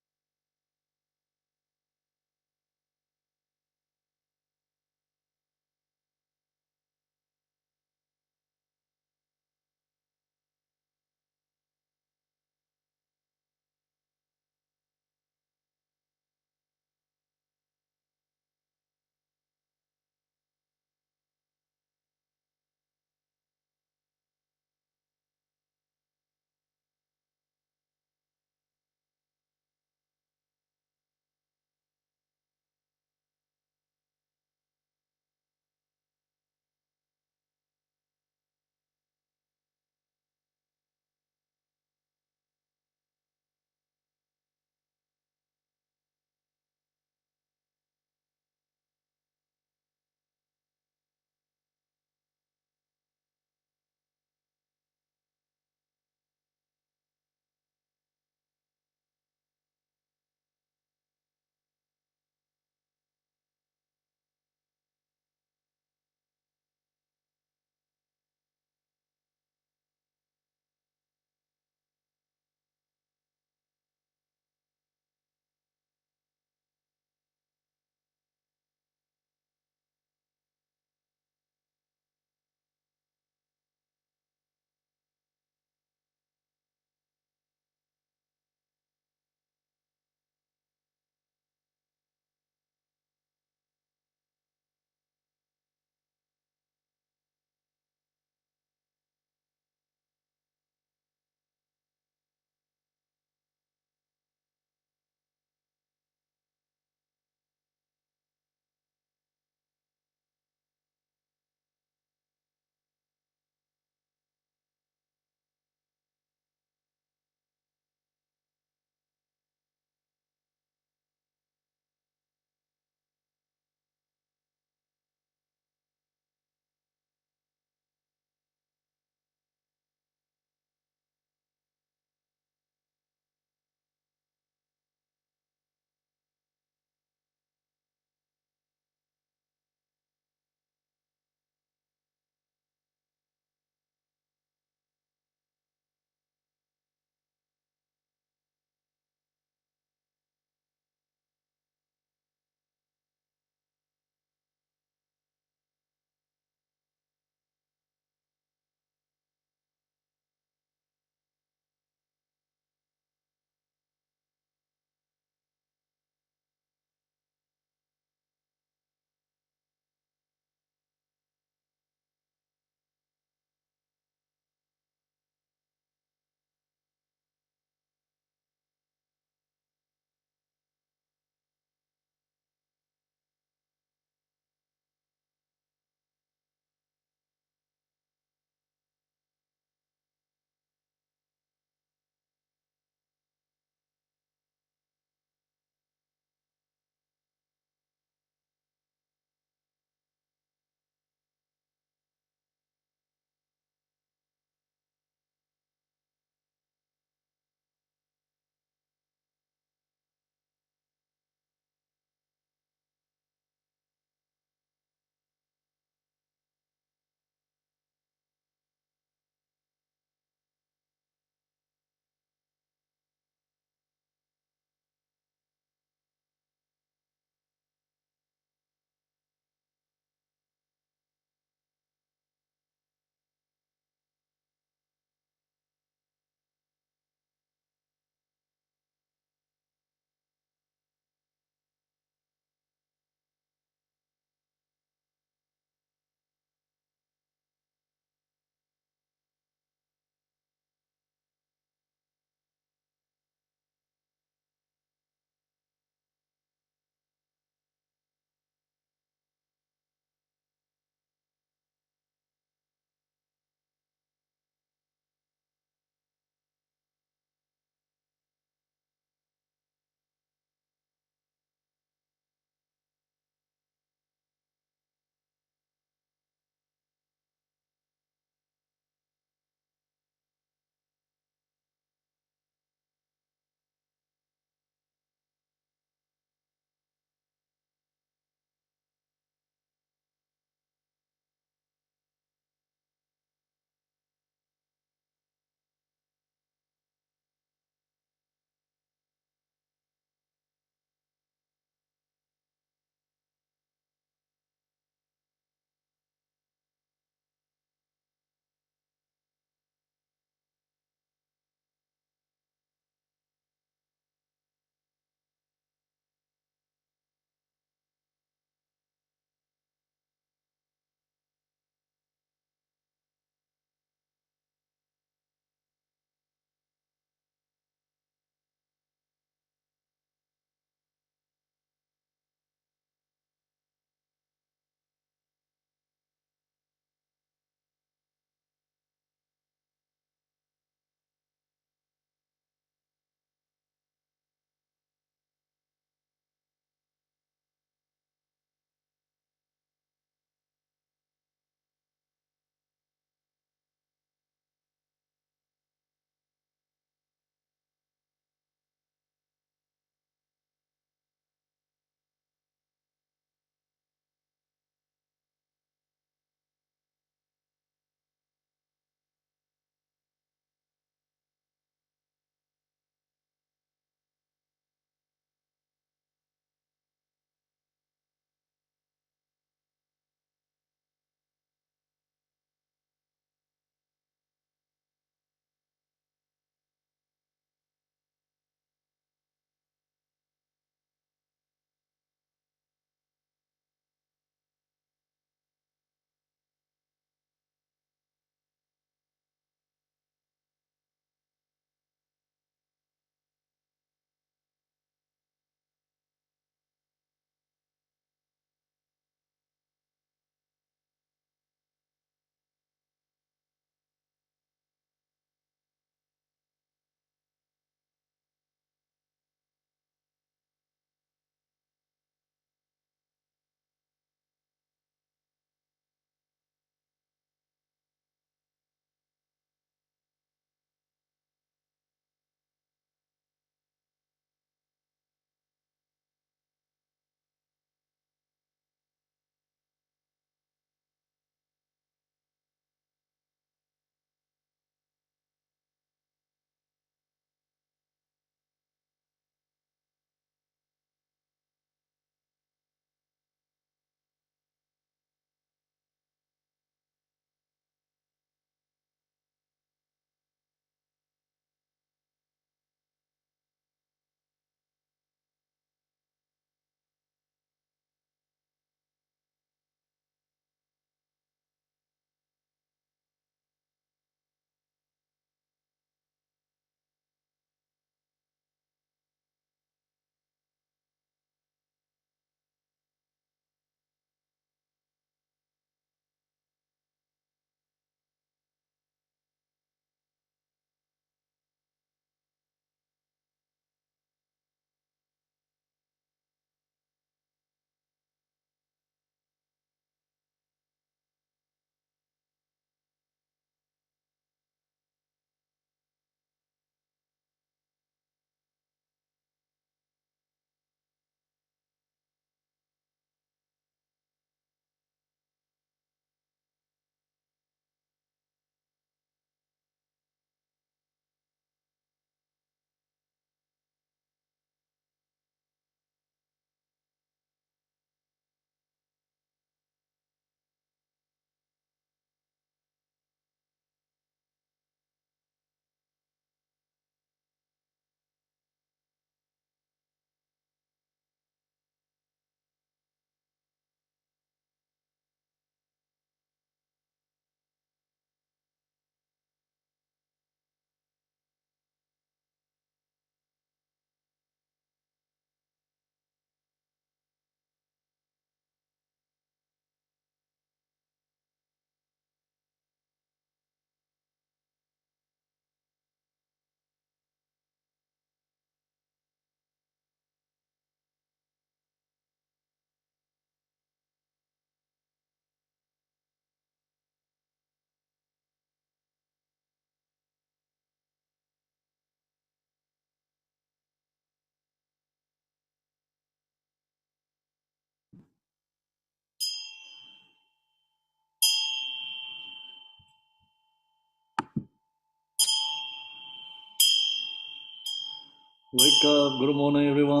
Wake up. Good morning, everyone.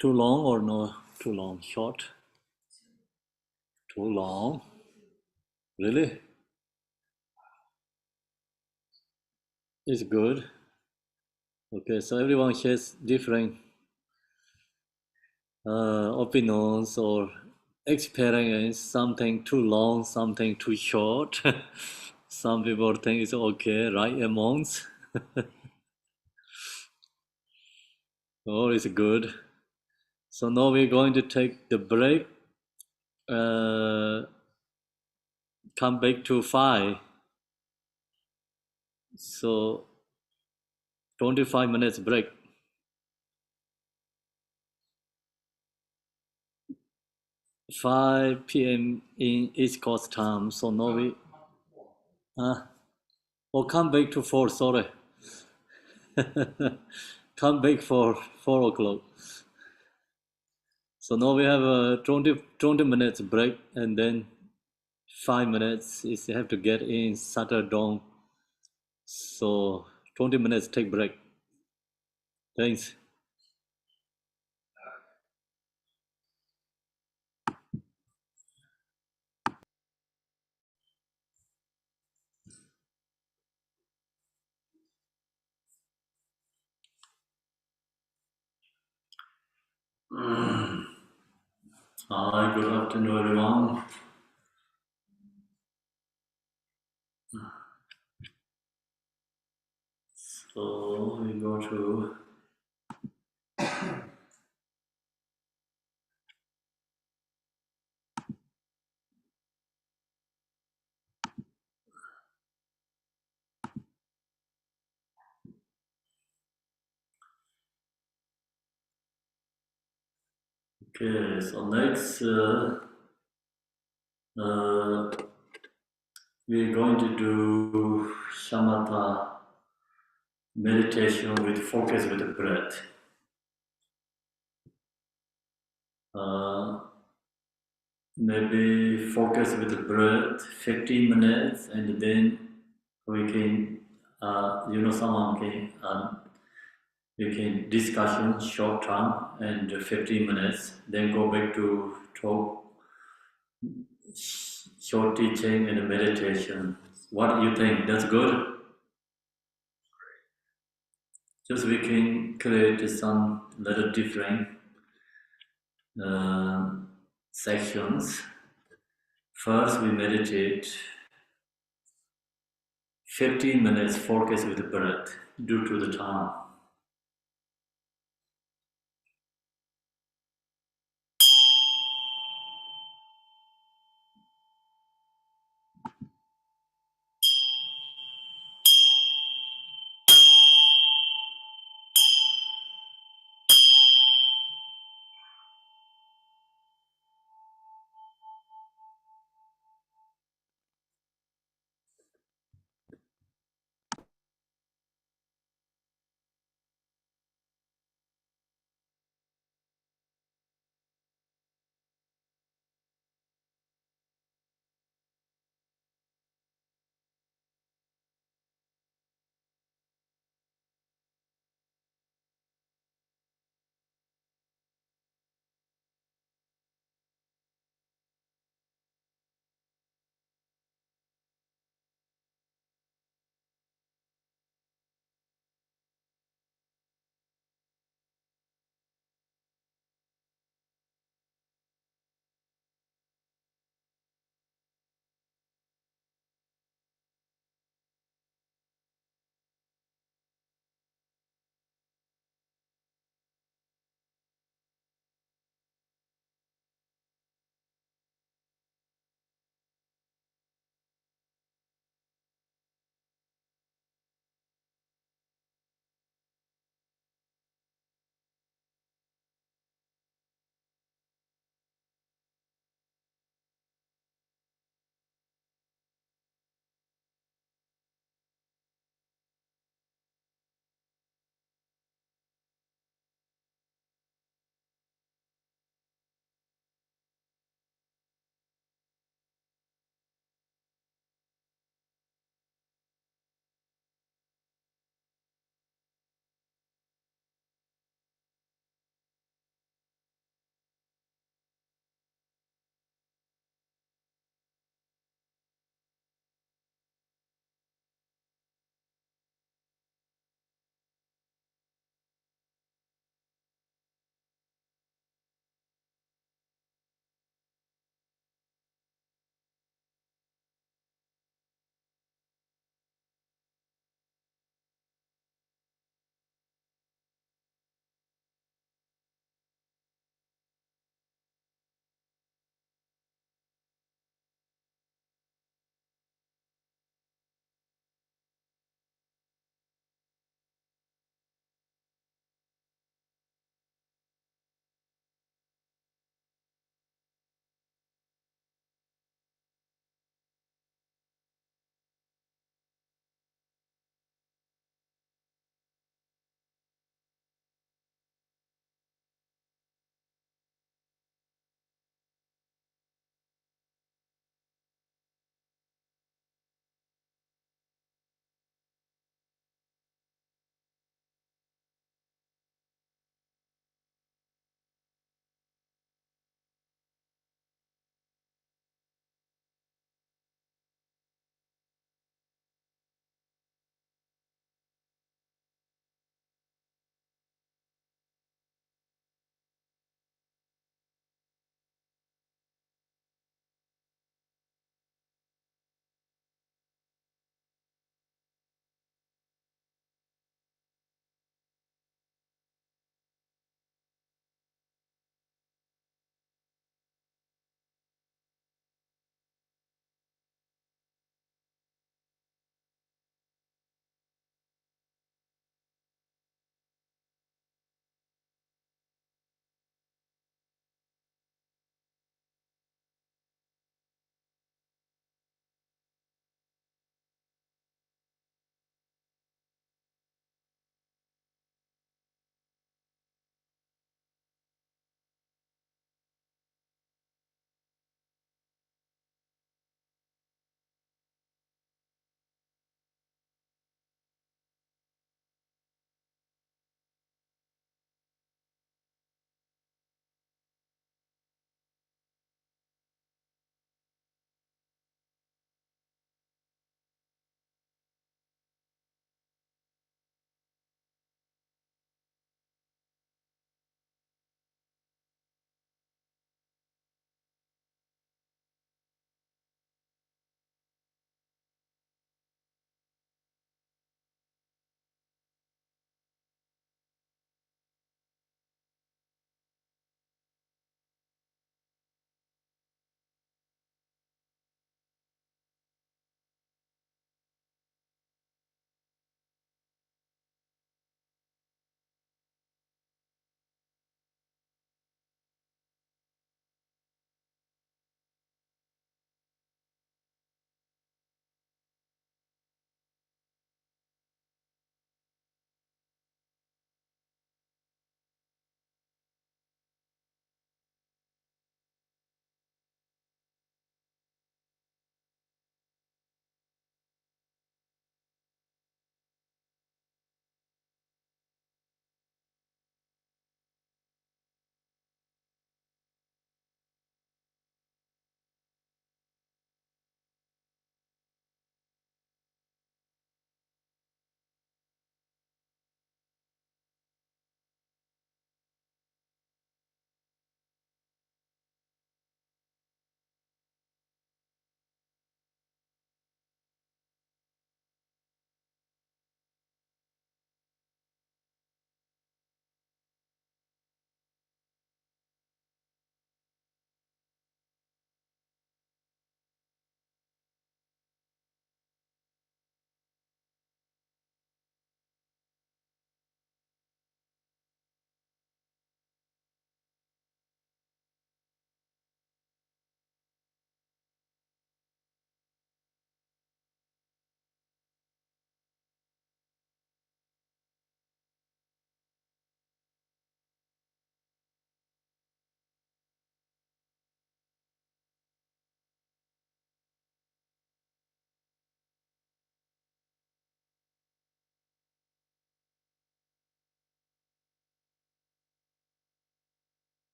Too long or no? Too long? Short? Too long? Really? It's good. Okay, so everyone has different opinions or experience. Something too long, something too short. Some people think it's okay, right amounts. Oh, it's good. So now we're going to take the break. Come back to 5. So 25 minutes break. 5 p.m. in East Coast time. So now we come back to 4. Sorry, come back for 4 o'clock. So now we have a 20 minutes break, and then 5 minutes is you have to get in Saturday. So 20 minutes take break. Thanks. Hi, good afternoon, everyone. So we go to okay. So next uh, we're going to do Shamatha meditation with focus with the breath. Uh, Maybe focus with the breath 15 minutes, and then we can, someone can, we can discussion short term and 15 minutes, then go back to talk, short teaching and meditation. What do you think? That's good? Just we can create some little different uh, sections. First, we meditate 15 minutes, focus with the breath due to the time.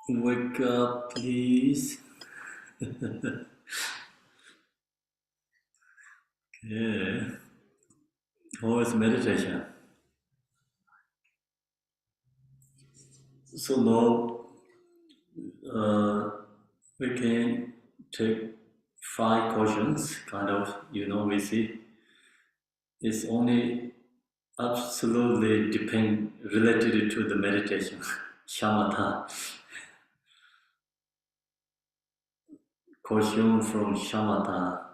Wake up, please. Yeah. How is meditation? So now we can take 5 questions, kind of, we see. It's only absolutely related to the meditation, shamatha. Question from shamatha.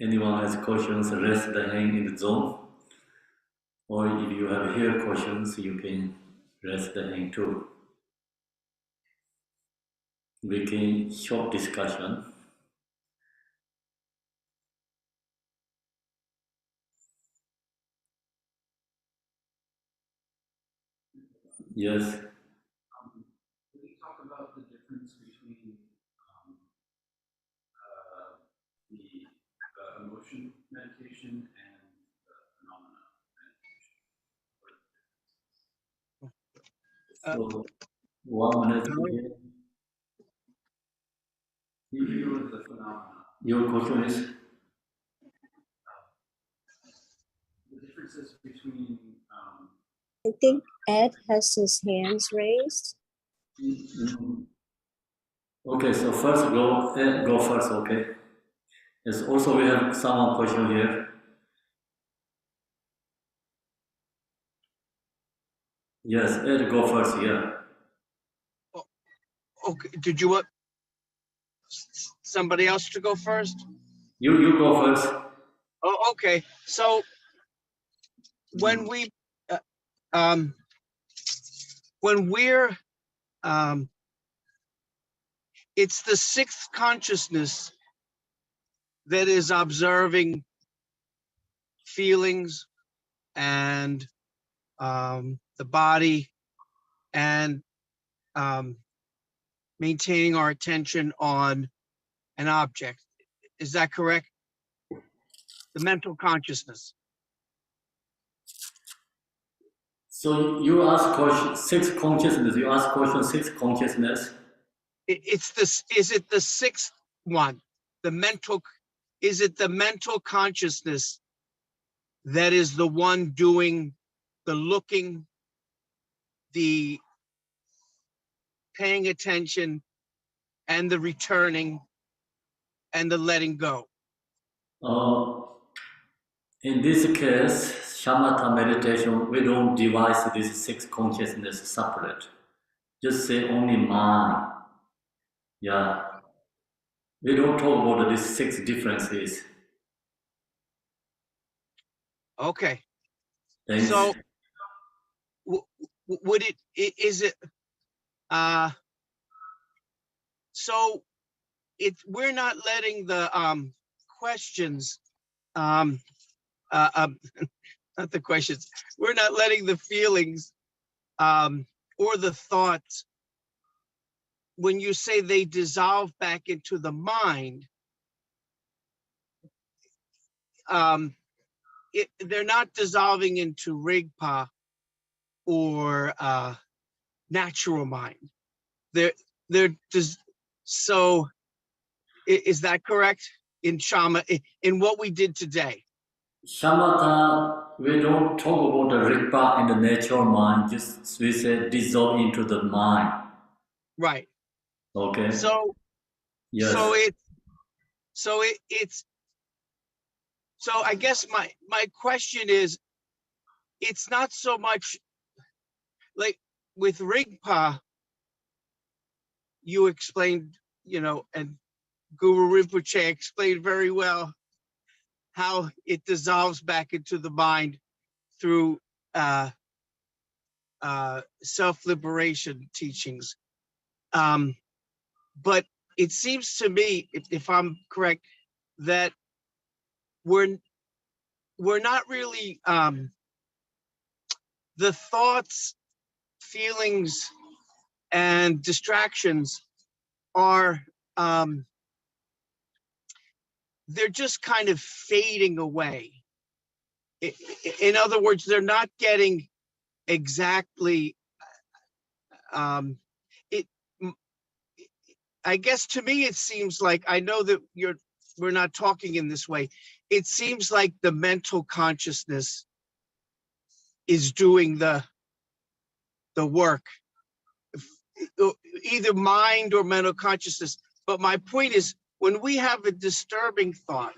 Anyone has questions, raise the hand in the zone. Or if you have here questions, you can raise the hand too. We can short discussion. Yes. Can you talk about the difference between the emotion meditation and the phenomena meditation? So 1 minute. You deal with the phenomena. Your question is? The differences between. I think Ed has his hands raised. Okay, so first go first, okay? Yes, also we have someone question here. Yes, Ed, go first, yeah. Okay, did you want somebody else to go first? You go first. Oh, okay. So when we're it's the sixth consciousness that is observing feelings and the body and maintaining our attention on an object. Is that correct? The mental consciousness. So you ask question 6 consciousness, you ask question 6 consciousness. It's this. Is it the sixth one? The mental. Is it the mental consciousness that is the one doing the looking, the paying attention, and the returning, and the letting go? In this case, shamatha meditation, we don't divide these 6 consciousness separate. Just say only mind. Yeah. We don't talk about these 6 differences. Okay. Thanks. So would it? Is it? So we're not letting the questions not the questions. We're not letting the feelings or the thoughts, when you say they dissolve back into the mind, they're not dissolving into Rigpa or natural mind. They're just, so is that correct? In in what we did today? Shamatha, we don't talk about the Rigpa and the natural mind, just we say dissolve into the mind. Right. Okay. So yes. So I guess my question is, it's not so much like with Rigpa, you explained, and Guru Rinpoche explained very well how it dissolves back into the mind through self-liberation teachings. But it seems to me, if I'm correct, that we're not really the thoughts, feelings, and distractions are they're just kind of fading away. In other words, they're not getting exactly it I guess to me, it seems like, I know that we're not talking in this way. It seems like the mental consciousness is doing the work, either mind or mental consciousness. But my point is, when we have a disturbing thought,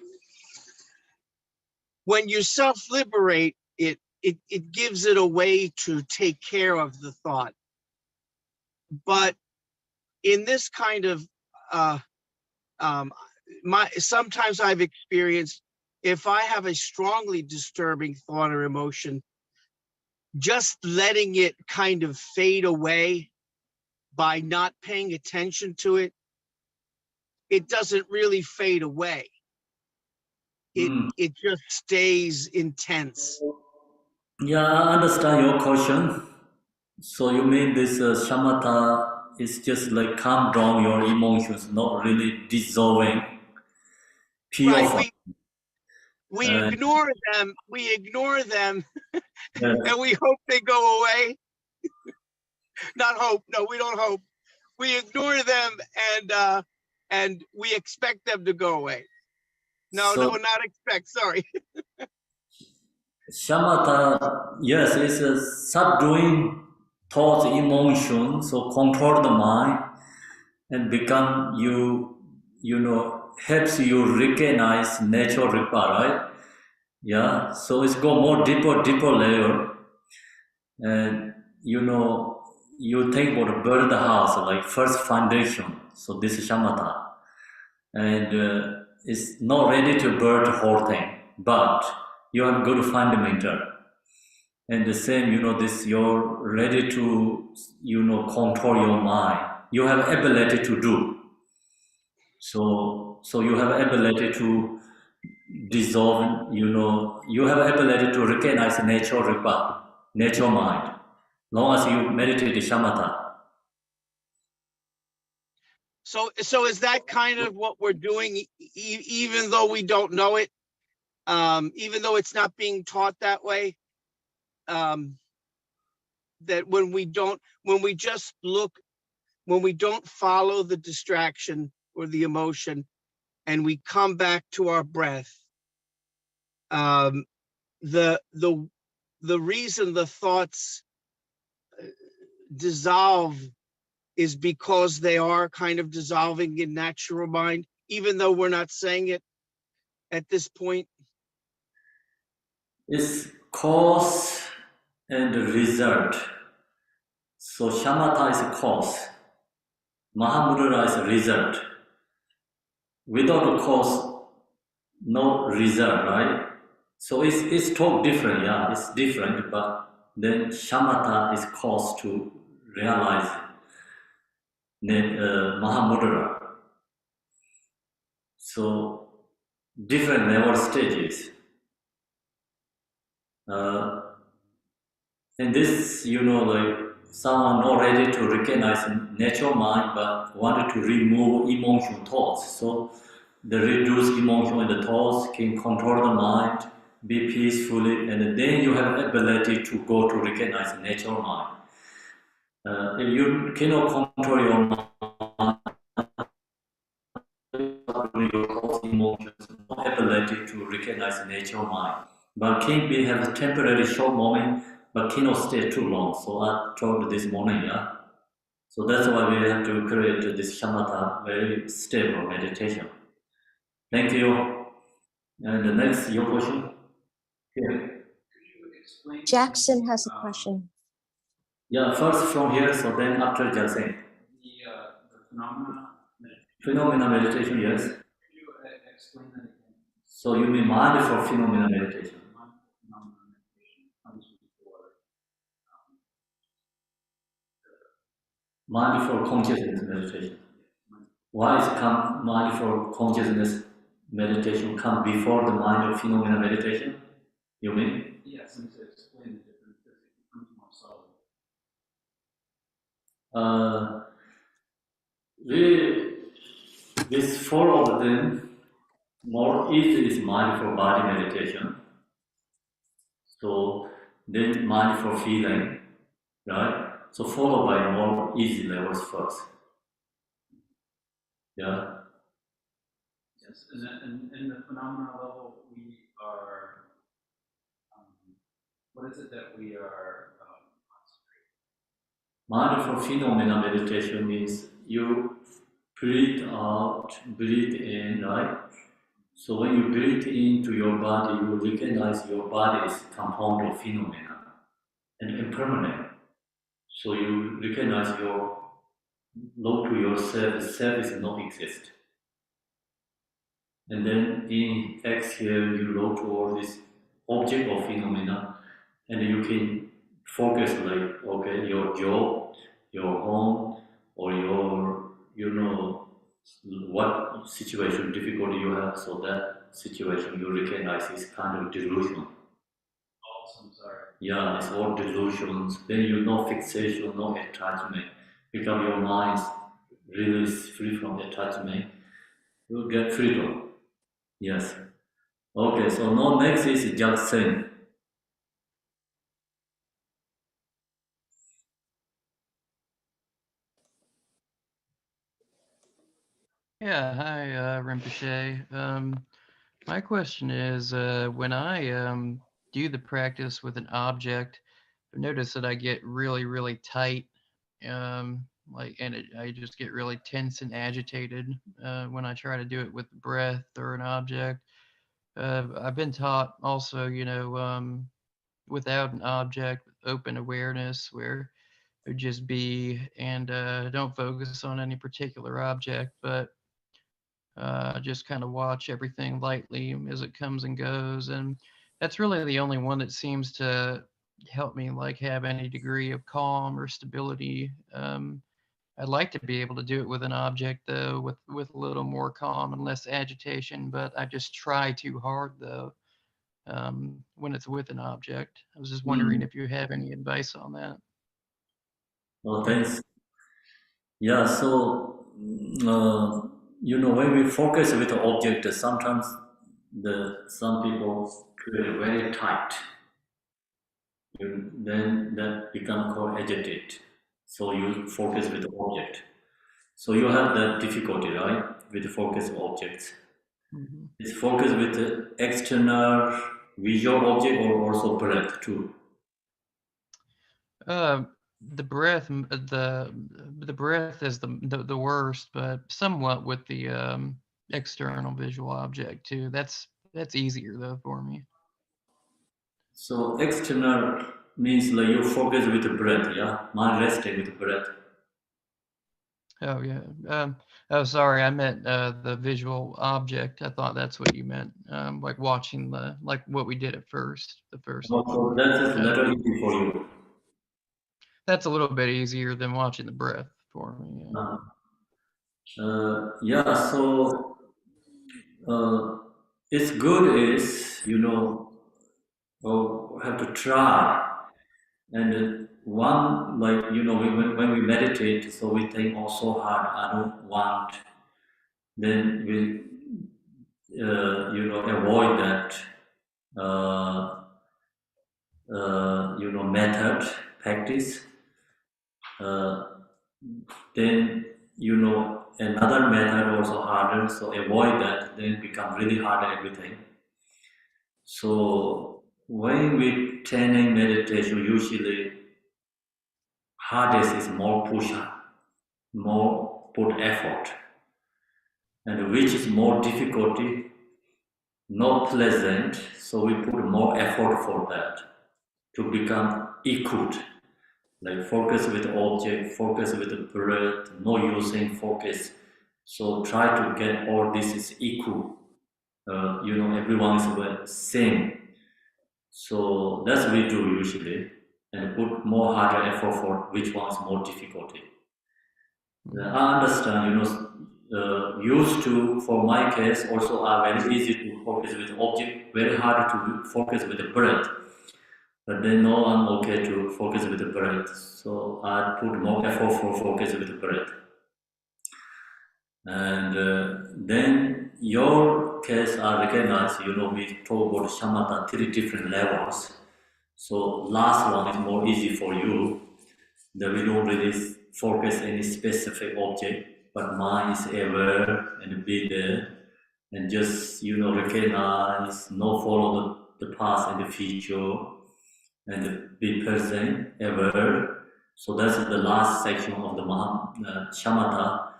when you self-liberate it, it gives it a way to take care of the thought. But in this kind of, sometimes I've experienced, if I have a strongly disturbing thought or emotion, just letting it kind of fade away by not paying attention to it, it doesn't really fade away. It just stays intense. Yeah, I understand your question. So you mean this shamatha is just like calm down your emotions, not really dissolving, Right, purifying. we ignore them, Yes. and we hope they go away. Not hope, no, we don't hope. We ignore them, and we expect them to go away. No, So not expect, sorry. shamatha, yes, it's a subduing thoughts, emotion, so control the mind and become you know, helps you recognize natural ripa, right? Yeah, so it's go more deeper layer, and you know, you think about build the house like first foundation. So this is shamatha, and it's not ready to build the whole thing, but you have good fundamental. And the same, you know, this you're ready to, you know, control your mind. You have ability to do. So you have ability to dissolve, you know, you have ability to recognize natural ripa, natural mind, long as you meditate shamatha. So is that kind of what we're doing, even though we don't know it, even though it's not being taught that way? That when we don't follow the distraction or the emotion, and we come back to our breath, the reason the thoughts dissolve is because they are kind of dissolving in natural mind, even though we're not saying it at this point. It's cause and result. So shamatha is a cause, mahamudra is a result. Without a cause, no result, right? So it's talk different, yeah, it's different, but then shamatha is cause to realize mahamudra. So different level stages. Uh, and this, you know, like someone not ready to recognize natural mind, but wanted to remove emotional thoughts. So the reduced emotion and the thoughts can control the mind, be peacefully, and then you have ability to go to recognize natural mind. If you cannot control your mind, your thoughts, emotions, no ability to recognize natural mind. But can be have a temporary short moment, but cannot stay too long. So I told this morning, yeah. So that's why we have to create this shamatha, very stable meditation. Thank you. And the next, your question? Here. Could you explain Jackson has a question. Yeah, first from here, so then after Jackson. the phenomena meditation? Phenomena meditation, yes. Could you explain that again? So you mean mindful phenomena meditation? Phenomena meditation comes before Mindful consciousness meditation. Why is mindful consciousness meditation come before the mindful phenomena meditation? You mean? yes, and to explain the difference, because it becomes more subtle. This four of them more easy is mindful body meditation. So then mindful feeling, right? So followed by more easy levels first. Yeah. Yes, and in the phenomena level, we are, what is it that we are concentrating? Mindful phenomena meditation means you breathe out, breathe in, right? So when you breathe into your body, you recognize your body is compound of phenomena and impermanent. So you recognize your low to yourself, self is not exist. And then in exhale, you low toward this object of phenomena, and you can focus like, okay, your job, your home, or your, what situation, difficulty you have, so that situation you recognize is kind of delusion. Awesome, sorry. Yeah, it's all delusions. Then you no fixation, no attachment. Become your mind release free from attachment. You get freedom. Yes. Okay, so now next is just saying. Yeah, hi, Rinpoche. My question is, when I do the practice with an object, I notice that I get really, really tight, I just get really tense and agitated when I try to do it with breath or an object. I've been taught also, without an object, with open awareness, where it would just be and don't focus on any particular object, but just kind of watch everything lightly as it comes and goes. And that's really the only one that seems to help me like have any degree of calm or stability. I'd like to be able to do it with an object though, with a little more calm and less agitation, but I just try too hard though when it's with an object. I was just wondering if you have any advice on that. Oh, thanks. Yeah, so when we focus with the object, sometimes some people feel very tight. Then that become called agitate. So you focus with the object. So you have that difficulty, right, with the focus objects. Mhm. It's focus with the external visual object or also breath too. The breath, the breath is the worst, but somewhat with the external visual object too. That's easier though for me. So external means like you focus with the breath, yeah? Mind resting with the breath. Oh yeah. Oh, sorry, I meant the visual object. I thought that's what you meant. Like watching like what we did at first, the first So one. that is Uh, little easy for you. that's a little bit easier than watching the breath for me. Yeah. Yeah, so uh, it's good is, have to try. And one, like, when we meditate, so we think, oh, so hard, I don't want. Then we, avoid that, method, practice. Then, another method also harder, so avoid that, then become really hard everything. So when we training meditation, usually hardest is more push up, more put effort, and which is more difficulty, not pleasant, so we put more effort for that to become equal, like focus with object, focus with the breath, no using focus. So try to get all this is equal. Everyone is the same. So that's what we do usually, and put more harder effort for which one is more difficulty. I understand, used to, for my case, also are very easy to focus with object, very hard to focus with the breath. But then now I'm okay to focus with the breath. So I put more effort for focus with the breath. And then your case I recognize, we talk about shamatha, 3 different levels. So last one is more easy for you, that we don't really focus any specific object. but mind is aware and be there, and just recognize, no follow the past and the future, and be present, aware. So that's the last section of the Shamatha.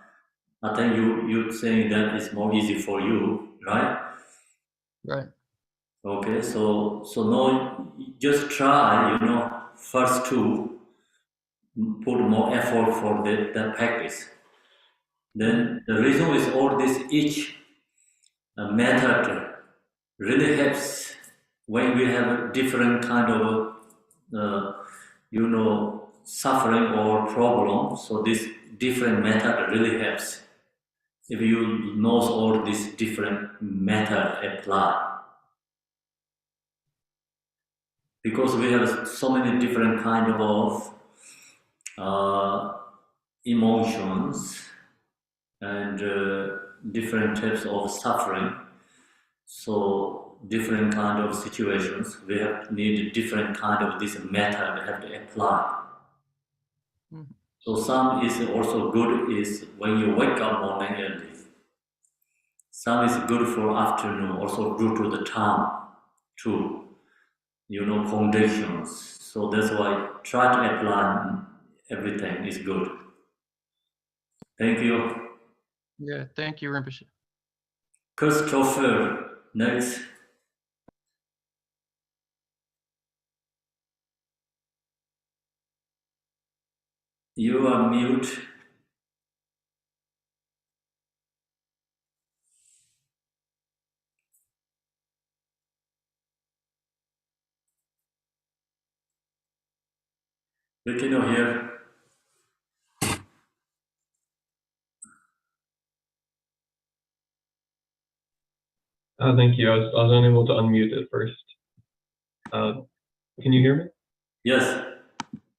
I think you saying that is more easy for you, right? Right. Okay, so now just try, first to put more effort for that practice. Then the reason is all this each method really helps when we have a different kind of suffering or problem. So this different method really helps. If you know all these different method apply, because we have so many different kind of emotions and different types of suffering. So different kind of situations, we have need different kind of this method have to apply. Mhm. So some is also good is when you wake up morning early. Some is good for afternoon, also due to the time too, conditions. So that's why try to apply everything is good. Thank you. Yeah. Thank you, Rinpoche. Christopher, next. You are mute. We cannot hear. Thank you. I was unable to unmute at first. Can you hear me? Yes.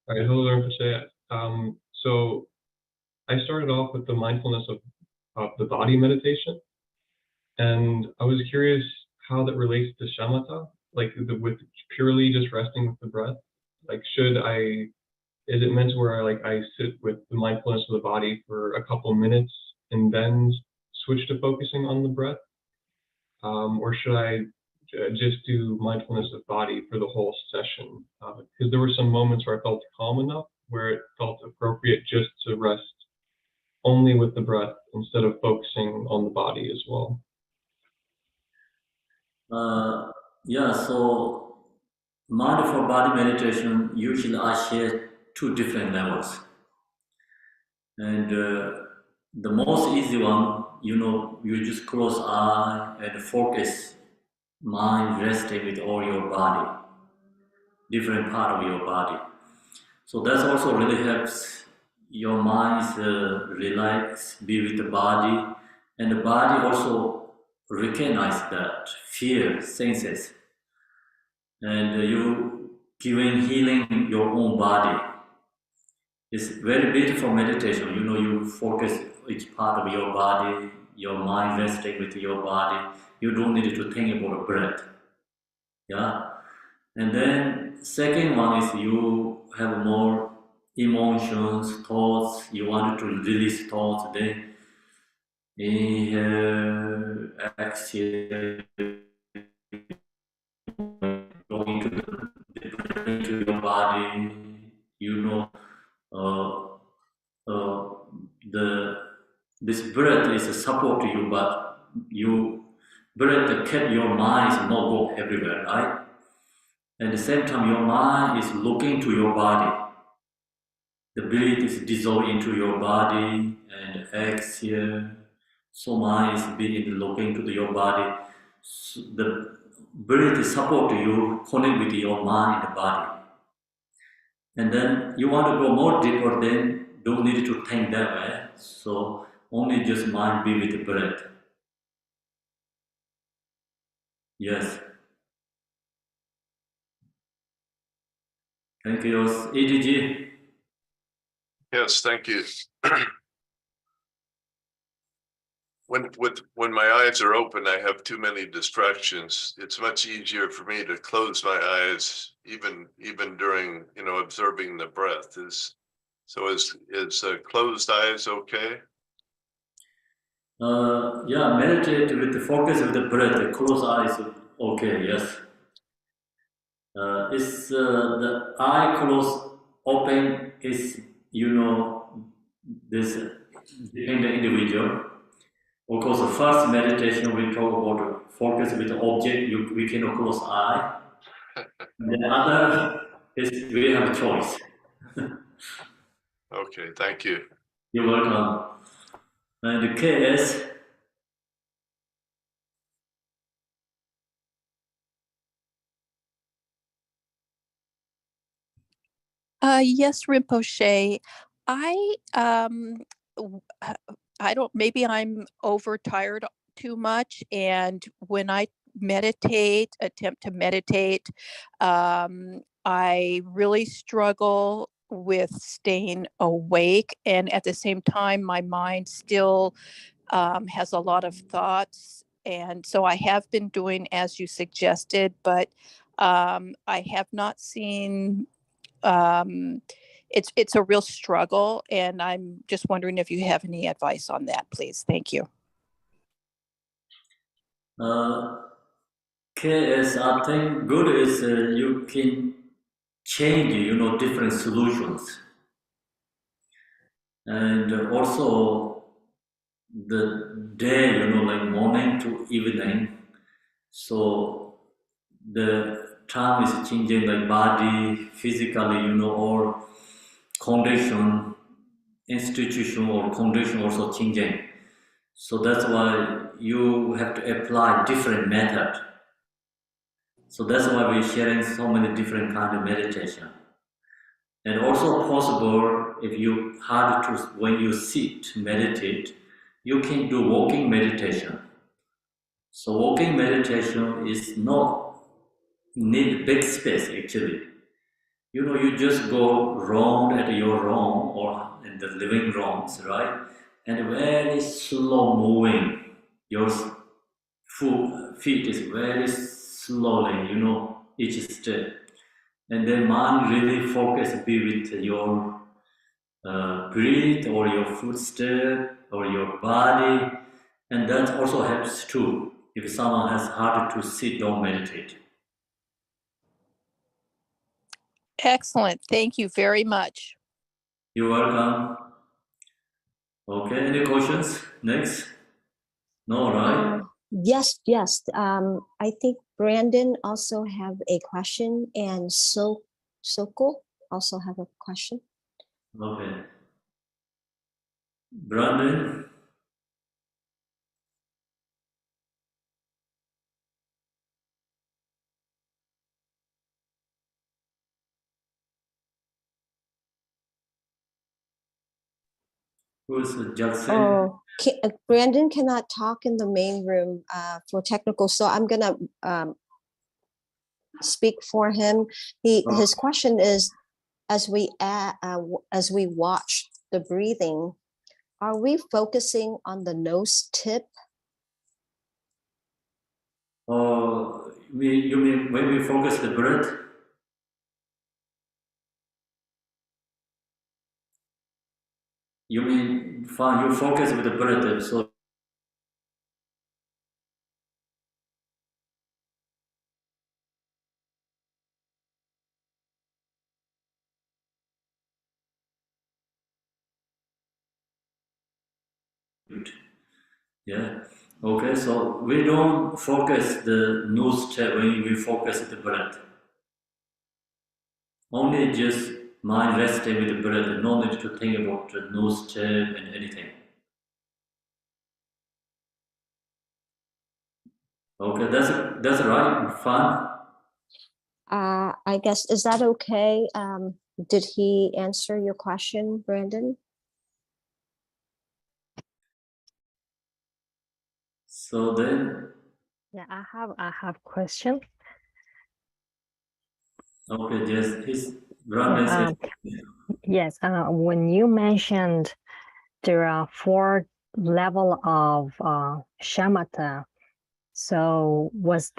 All right. Hello, Rinpoche. So I started off with the mindfulness of the body meditation, and I was curious how that relates to shamatha, like with purely just resting with the breath. Like, is it meant where I sit with the mindfulness of the body for a couple minutes and then switch to focusing on the breath? Or should I just do mindfulness of body for the whole session? Because there were some moments where I felt calm enough, where it felt appropriate just to rest only with the breath instead of focusing on the body as well. Yeah, so mindful body meditation, usually I share two different levels. And the most easy one, you just close eye and focus mind resting with all your body, different part of your body. So that also really helps your mind relax, be with the body, and the body also recognize that fear senses, and you giving healing your own body. It's very beautiful meditation. You focus each part of your body, your mind resting with your body. You don't need to think about the breath. Yeah. And then second one is you have more emotions, thoughts. You want to release thoughts. Then inhale, exhale, go into your body. Uh, this breath is a support to you, but you breath kept your mind not go everywhere, right? At the same time, your mind is looking to your body. The breath is dissolved into your body and exhale. So mind is being looking to your body. So the breath is support to you, connect with your mind and the body. And then you want to go more deeper, then don't need to think that way. So only just mind be with the breath. Yes. Thank you. EDG. Yes, thank you. When my eyes are open, I have too many distractions. It's much easier for me to close my eyes, even during observing the breath. Is closed eyes okay? Yeah, meditate with the focus of the breath, close eyes, okay, yes. It's the eye close open is, you know, this depend the individual. Of course, the first meditation we talk about focus with the object, we cannot close eye. The other is we have a choice. Okay, thank you. You're welcome. And the KS, Yes, Rinpoche. I I don't, maybe I'm overtired too much, and when I attempt to meditate, I really struggle with staying awake, and at the same time my mind still has a lot of thoughts, and so I have been doing as you suggested, but I have not seen um, it's a real struggle, and I'm just wondering if you have any advice on that, please. Thank you. KS, I think good is you can change, you know, different solutions. And also the day, you know, like morning to evening. So the time is changing, like body, physically, you know, or condition, institution or condition also changing. So that's why you have to apply different method. So that's why we're sharing so many different kind of meditation. And also possible if you hard to when you sit meditate, you can do walking meditation. So walking meditation is not need big space actually. You know, you just go round at your room or in the living rooms, right? And very slow moving. Your feet is very slowly, you know, each step. And then mind really focus be with your breathe or your footstep or your body. And that also helps too if someone has hard to sit or meditate. Excellent. Thank you very much. You're welcome. Okay, any questions? Next? No, right? Yes, yes. I think Brandon also have a question, and Soko also have a question. Okay. Brandon, who's Jackson? Oh, Brandon cannot talk in the main room for technical, so I'm gonna speak for him. His question is, as we watch the breathing, are we focusing on the nose tip? You mean when we focus the breath? You mean fine, you focus with the breath, so yeah. Okay, so we don't focus the nose tip when we focus the breath. Only just mind resting with the breath, no need to think about the nose tip and anything. Okay, that's right, fine. I guess, is that okay? Did he answer your question, Brandon? So then, Yeah, I have question. okay, just his Brahman Yeah, says, yes, when you mentioned there are 4 level of shamatha, so was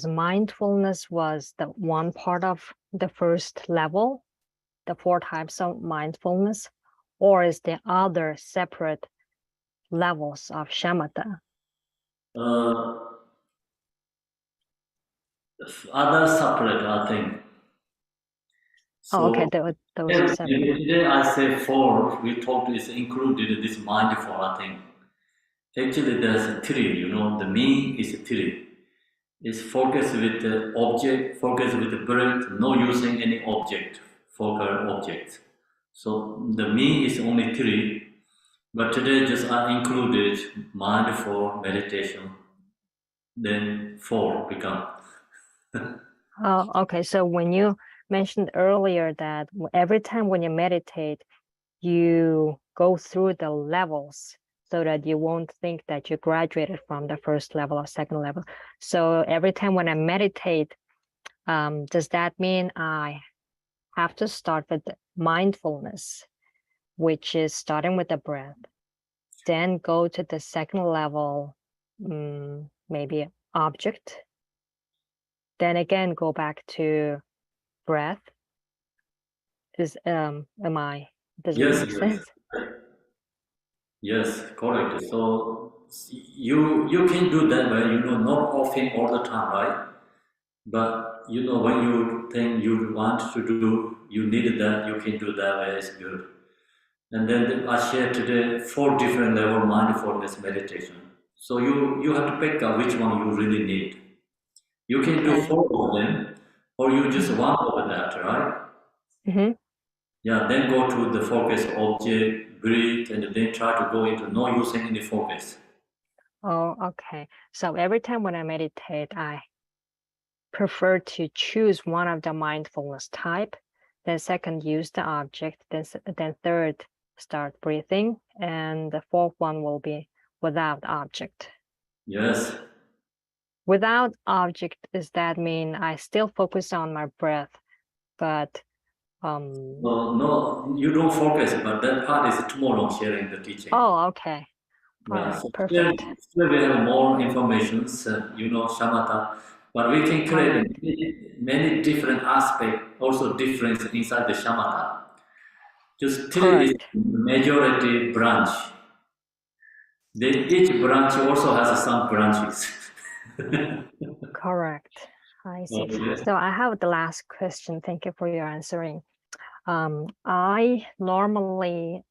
mindfulness was the one part of the first level, the 4 types of mindfulness, or is there other separate levels of shamatha? Other separate, I think. Oh, okay, So those are separate. today I say 4. We talked is included this mindful, I think. Actually, there's 3. You know, the me is 3. It's focus with the object, focus with the breath, no using any object, focal objects. So the me is only 3, but today just I included mindful meditation. Then 4 become. Oh, okay. So when you mentioned earlier that every time when you meditate, you go through the levels so that you won't think that you graduated from the first level or second level. So every time when I meditate, does that mean I have to start with mindfulness, which is starting with the breath, then go to the second level, maybe object, then again go back to breath? Does it Yes, make sense? yes, correct. So you can do that way, not often all the time, right? But when you think you want to do, you need that, you can do that way. It's good. And then I shared today 4 different level mindfulness meditation. So you have to pick up which one you really need. You can do Okay. 4 of them, or you just one of that, right? Mm-hmm. Yeah, then go to the focus object, breathe, and then try to go into no using any focus. Oh, okay. So every time when I meditate, I prefer to choose one of the mindfulness type. Then second, use the object. Then third, start breathing. And the fourth one will be without object. Yes. Without object, does that mean I still focus on my breath, but Well, no, you don't focus, but that part is tomorrow sharing the teaching. oh, okay. All Yeah, right, so perfect. still we have more information, Shamatha, but we can All create right. many different aspects, also difference inside the Shamatha. Just 3 is Correct. majority branch. Then each branch also has some branches. Correct. I see. Okay. So I have the last question. Thank you for your answering. I normally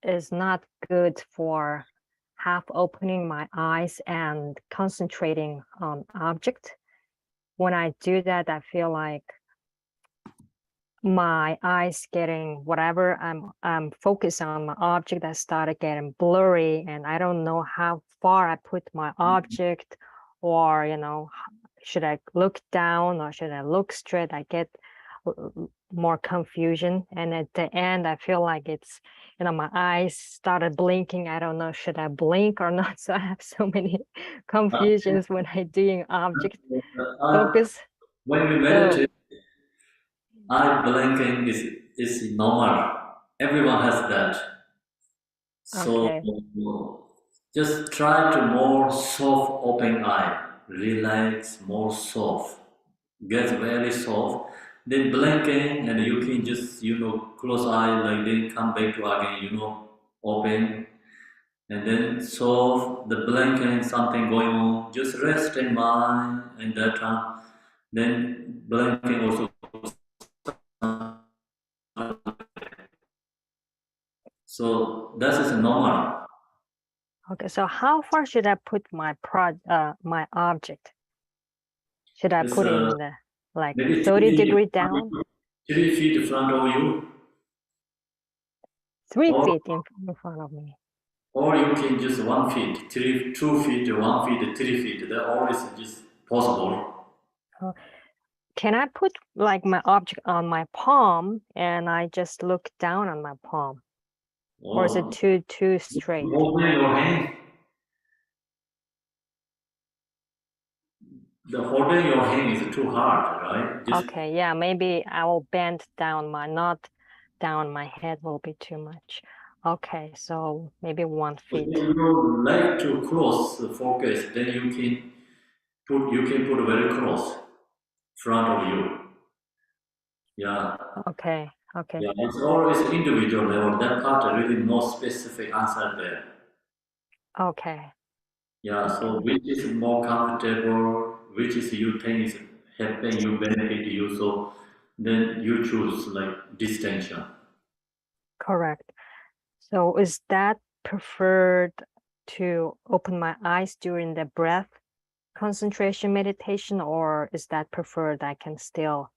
is not good for half opening my eyes and concentrating on object. When I do that, I feel like my eyes getting whatever I'm focused on my object, I started getting blurry, and I don't know how far I put my object, or should I look down or should I look straight? I get more confusion, and at the end I feel like it's my eyes started blinking. I don't know, should I blink or not? So I have so many confusions when I doing object focus. When we So meditate, eye blinking is normal. Everyone has that. So okay. just try to more soft open eye, relax, more soft, get very soft. Then blinking, and you can just close eye, like then come back to again, open, and then soft. The blinking, something going on, just rest in mind, and that time. Then blinking also. So that is normal. Okay, so how far should I put my my object? Should I It's put it in the like maybe 30-degree down? 3 feet in front of you, 3 or feet in front of me. or you can just 1 feet, 2 feet, 1 feet, 3 feet. That always just possible. Can I put like my object on my palm and I just look down on my palm? Or is it Or too straight? holding your hand, the holding your hand is too hard, right? Just Okay, yeah, maybe I will bend down not down my head will be too much. Okay, so maybe 1 feet. if you like to close the focus, then you can put very close front of you. Yeah. Okay, okay. Yeah, it's always individual level. That part really no specific answer there. Okay. Yeah, so which is more comfortable, which is you think is helping you, benefit you, so then you choose like this tension. Correct. So is that preferred to open my eyes during the breath concentration meditation, or is that preferred I can still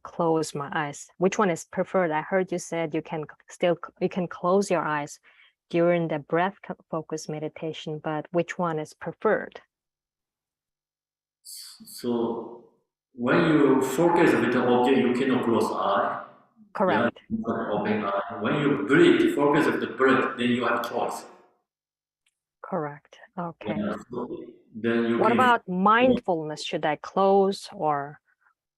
close my eyes? Which one is preferred? I heard you said you can close your eyes during the breath focus meditation, but which one is preferred? So when you focus with the object, you cannot close eye. Correct. Yeah, you can open eye. When you breathe, focus with the breath, then you have choice. Correct. Okay. Yeah, so then you What can. about mindfulness? Should I close or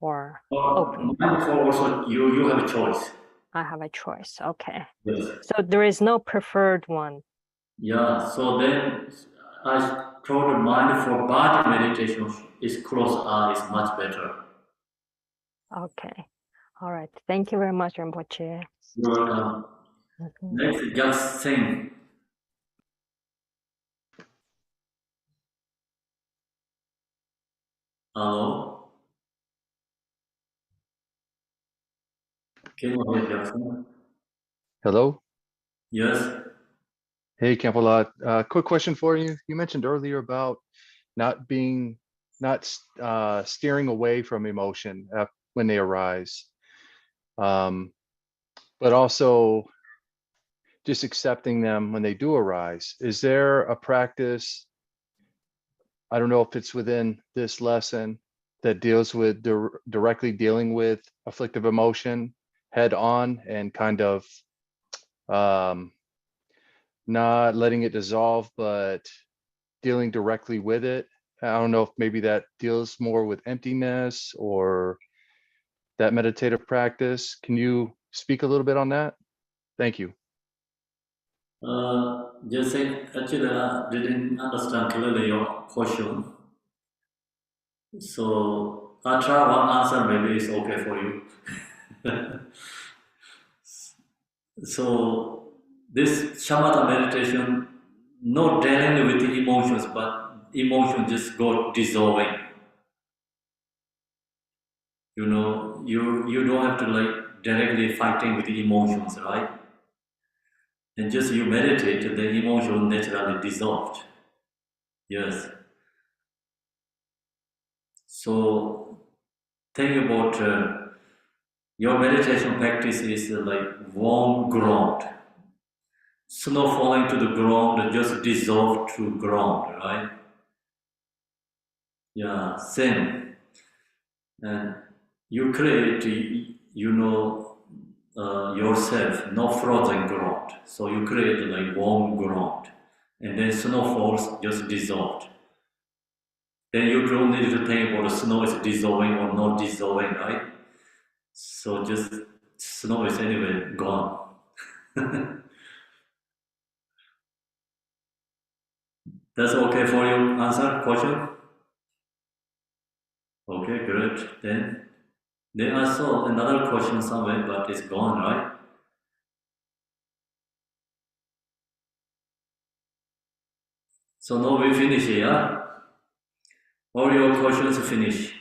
open? Mindful also, you have a choice. I have a choice. Okay. Yes. So there is no preferred one. Yeah, so then I told the mind for body meditation is close eye is much better. Okay. All right. Thank you very much, Rinpoche. You're welcome. Mhm. Next, just sing. Hello? Can you hear Jackson? Hello. Yes. Hey, Khenpo. Quick question for you. You mentioned earlier about not steering away from emotion when they arise, but also just accepting them when they do arise. Is there a practice? I don't know if it's within this lesson that deals with directly dealing with afflictive emotion head on and kind of not letting it dissolve, but dealing directly with it. I don't know if maybe that deals more with emptiness or that meditative practice. Can you speak a little bit on that? Thank you. Just say, actually, I didn't understand clearly your question. So I'll try one answer, maybe it's okay for you. So this shamatha meditation, not dealing with the emotions, but emotion just go dissolving. You know, you don't have to like directly fighting with the emotions, right? And just you meditate, the emotion naturally dissolved. Yes. So think about your meditation practice is like warm ground. Snow falling to the ground, just dissolve to ground, right? Yeah, same. And you create, yourself, no frozen ground. So you create like warm ground. And then snow falls, just dissolved. Then you don't need to think about the snow is dissolving or not dissolving, right? So just snow is anyway gone. That's okay for you answer question? Okay, great. Then I saw another question somewhere, but it's gone, right? So now we finish here. All your questions finish.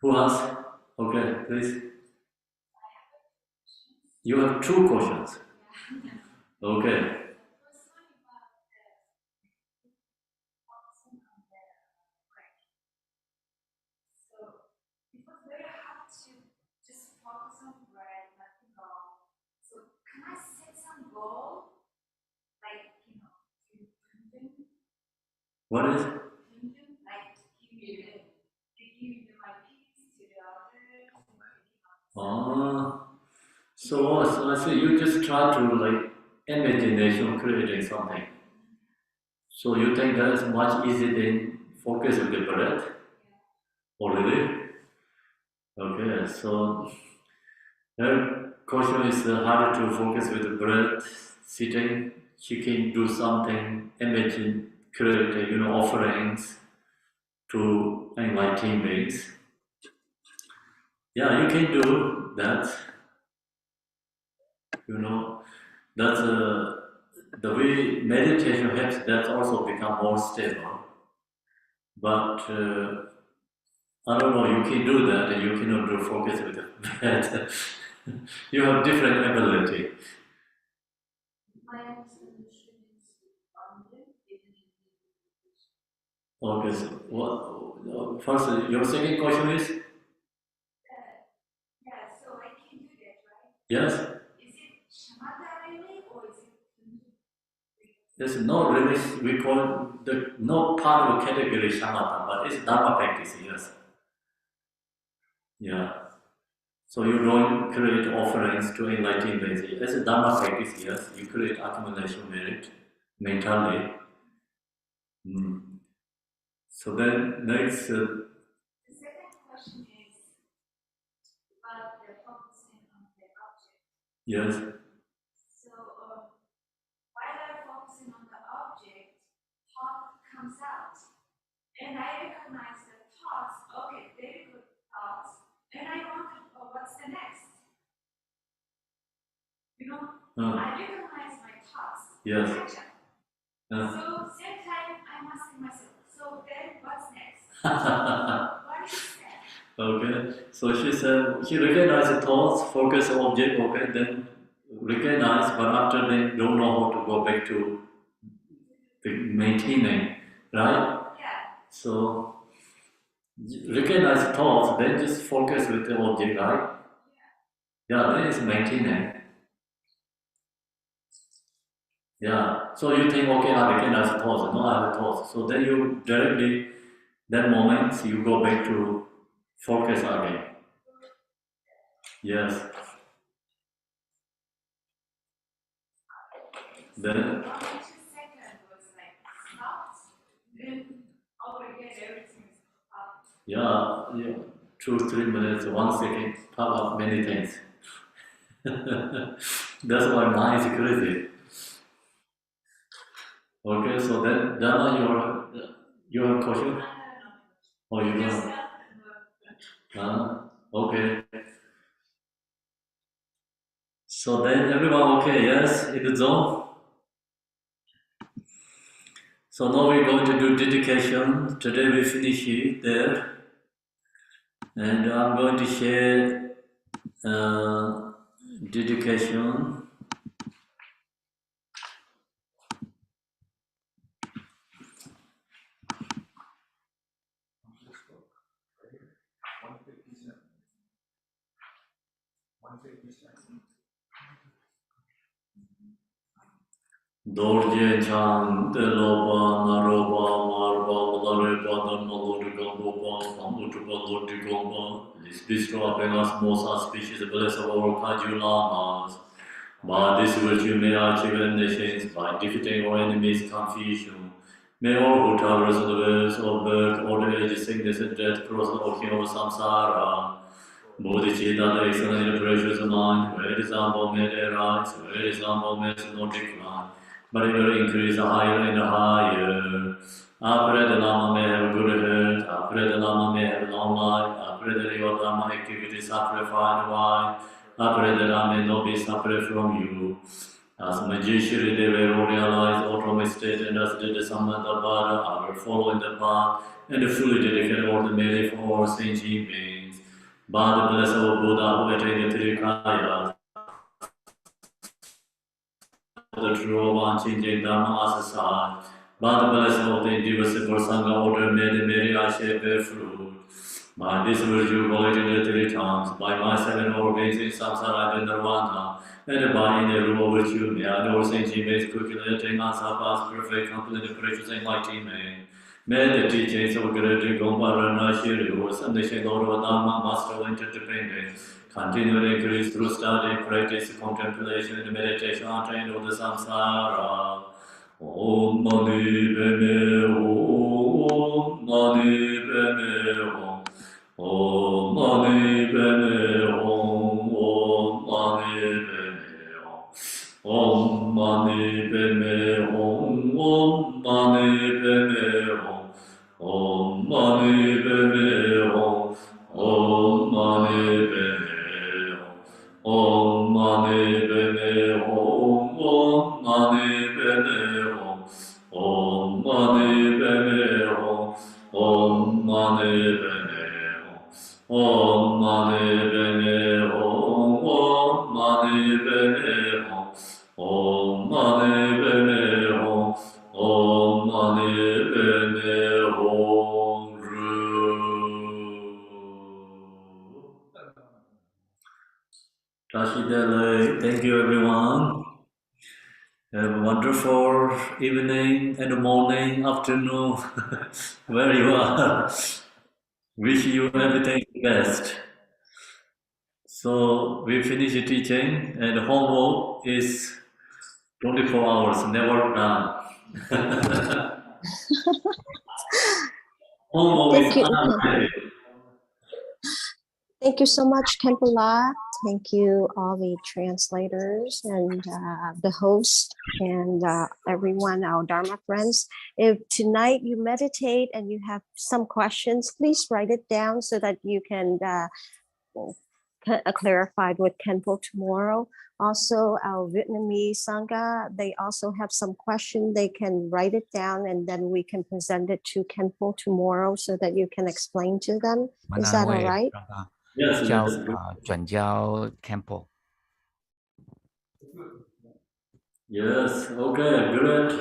Who has? Okay, please. You have two questions. Okay. What is? Ah, so I see you just try to like imagination creating something. So you think that is much easier than focus on the breath? Already? Okay, so her question is harder to focus with the breath, sitting. She can do something, imagine, create, offerings to my teammates. Yeah, you can do that. You know, that's the way meditation helps that also become more stable. But I don't know, you can do that and you cannot do focus with that. You have different ability. Okay, so what, first, your second question is? Yeah, so I can do that, right? Yes? Is it shamatha really, or is it? There's no really, we call the no part of category shamatha, but it's dharma practice, yes. Yeah. So you don't create offerings to enlightened beings. It's a dharma practice, yes. You create accumulation merit mentally. So then next. The second question is about the focusing on the object. Yes. So while I'm focusing on the object, thought comes out. And I recognize the thoughts, okay, very good thoughts. And I wonder, what's the next? You know, I recognize my thoughts. Yes. So same time, I'm asking myself, so then what's next? What is that? Okay. So she said she recognized thoughts, focus on object, okay, then recognize, but after they don't know how to go back to the maintaining, right? Yeah. So recognize thoughts, then just focus with the object, right? Yeah, then it's maintaining. Yeah. So you think, okay, I recognize thoughts, no other thoughts. So then you directly, that moment, you go back to focus again. Yes. Then. Only 2 seconds was like stopped, then over again everything is stopped. Yeah, 2-3 minutes, 1 second, pop up many things. That's why mind is crazy. Okay, so then Dharma, you have question? Oh, you don't? Okay. So then everyone okay, yes, in the zone? So now we're going to do dedication. Today we finish it there. And I'm going to share dedication. Dorje Chan, Deloba, Naroba, Marba, Lareba, Dhamma, Gopa, Pamutuba, Lodi Gomba, this bistro apenas most auspicious bliss of our Kaju Lamas. By this virtue may achieve nations by defeating our enemies' confusion. May all who traverse the ways of birth, old age, sickness, and death cross the ocean of samsara. Bodhicitta, the excellent and precious mind, where example may they rise, where example may not decline, but it will increase higher and higher. I pray the Lama may have good health, I pray the Lama may have long life, I pray that your Dharma activities are refined wide, I pray that I may not be separate from you. As magician, they will realize ultimate state, and as did the Samdup, I will follow in the path and fully dedicate all the merit for all sentient beings. By the blessed Buddha who attained the Trikaya, the true one changing Dharma aside. By the blessing of the indivisible Sangha order, may the Mary I shall bear fruit. By this virtue, collected the 3 times, by my 7 organs in samsara and nirvana, and by the rule of virtue, may I know sentient beings quickly attain unsurpassed, perfect, complete, precious enlightenment. May the teachings of great Gomparana Shiryu, Sandesh Lord of Dharma, Master of Interdependence, continue to increase through study, practice, contemplation, and meditation, untrained of the samsara. Om Mani Padme Hum, Mani Padme Hum, Om Mani Padme Hum, Om Mani Padme Hum, Om Mani Padme Hum, Om Mani Padme Hum, Om Mani Padme Hum, Om Mani Padme Hum, Om Mani Padme Hum, Om Mani Padme Thank you, everyone. Have a wonderful evening and morning, afternoon, where you are. Wish you everything best. So we finish the teaching, and homework is 24 hours, never done. Homework is Thank you. unpaid. Thank you so much, Khenpo. Thank you, all the translators and the host and everyone, our Dharma friends. If tonight you meditate and you have some questions, please write it down so that you can clarify with Khenpo tomorrow. Also, our Vietnamese Sangha, they also have some question. They can write it down and then we can present it to Khenpo tomorrow so that you can explain to them. Is that all right? Yes, yes. 转交 Khenpo。 Yes, okay, great.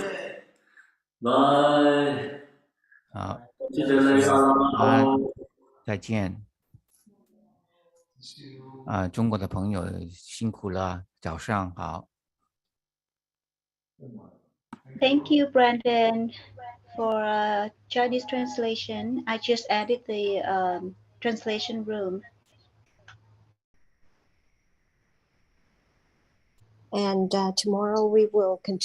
Bye. 好， See 谢 you 谢， later. 晚安，再见。中国的朋友辛苦了，早上好。 Thank you, Brandon, for Chinese translation. I just added the translation room. And tomorrow we will continue.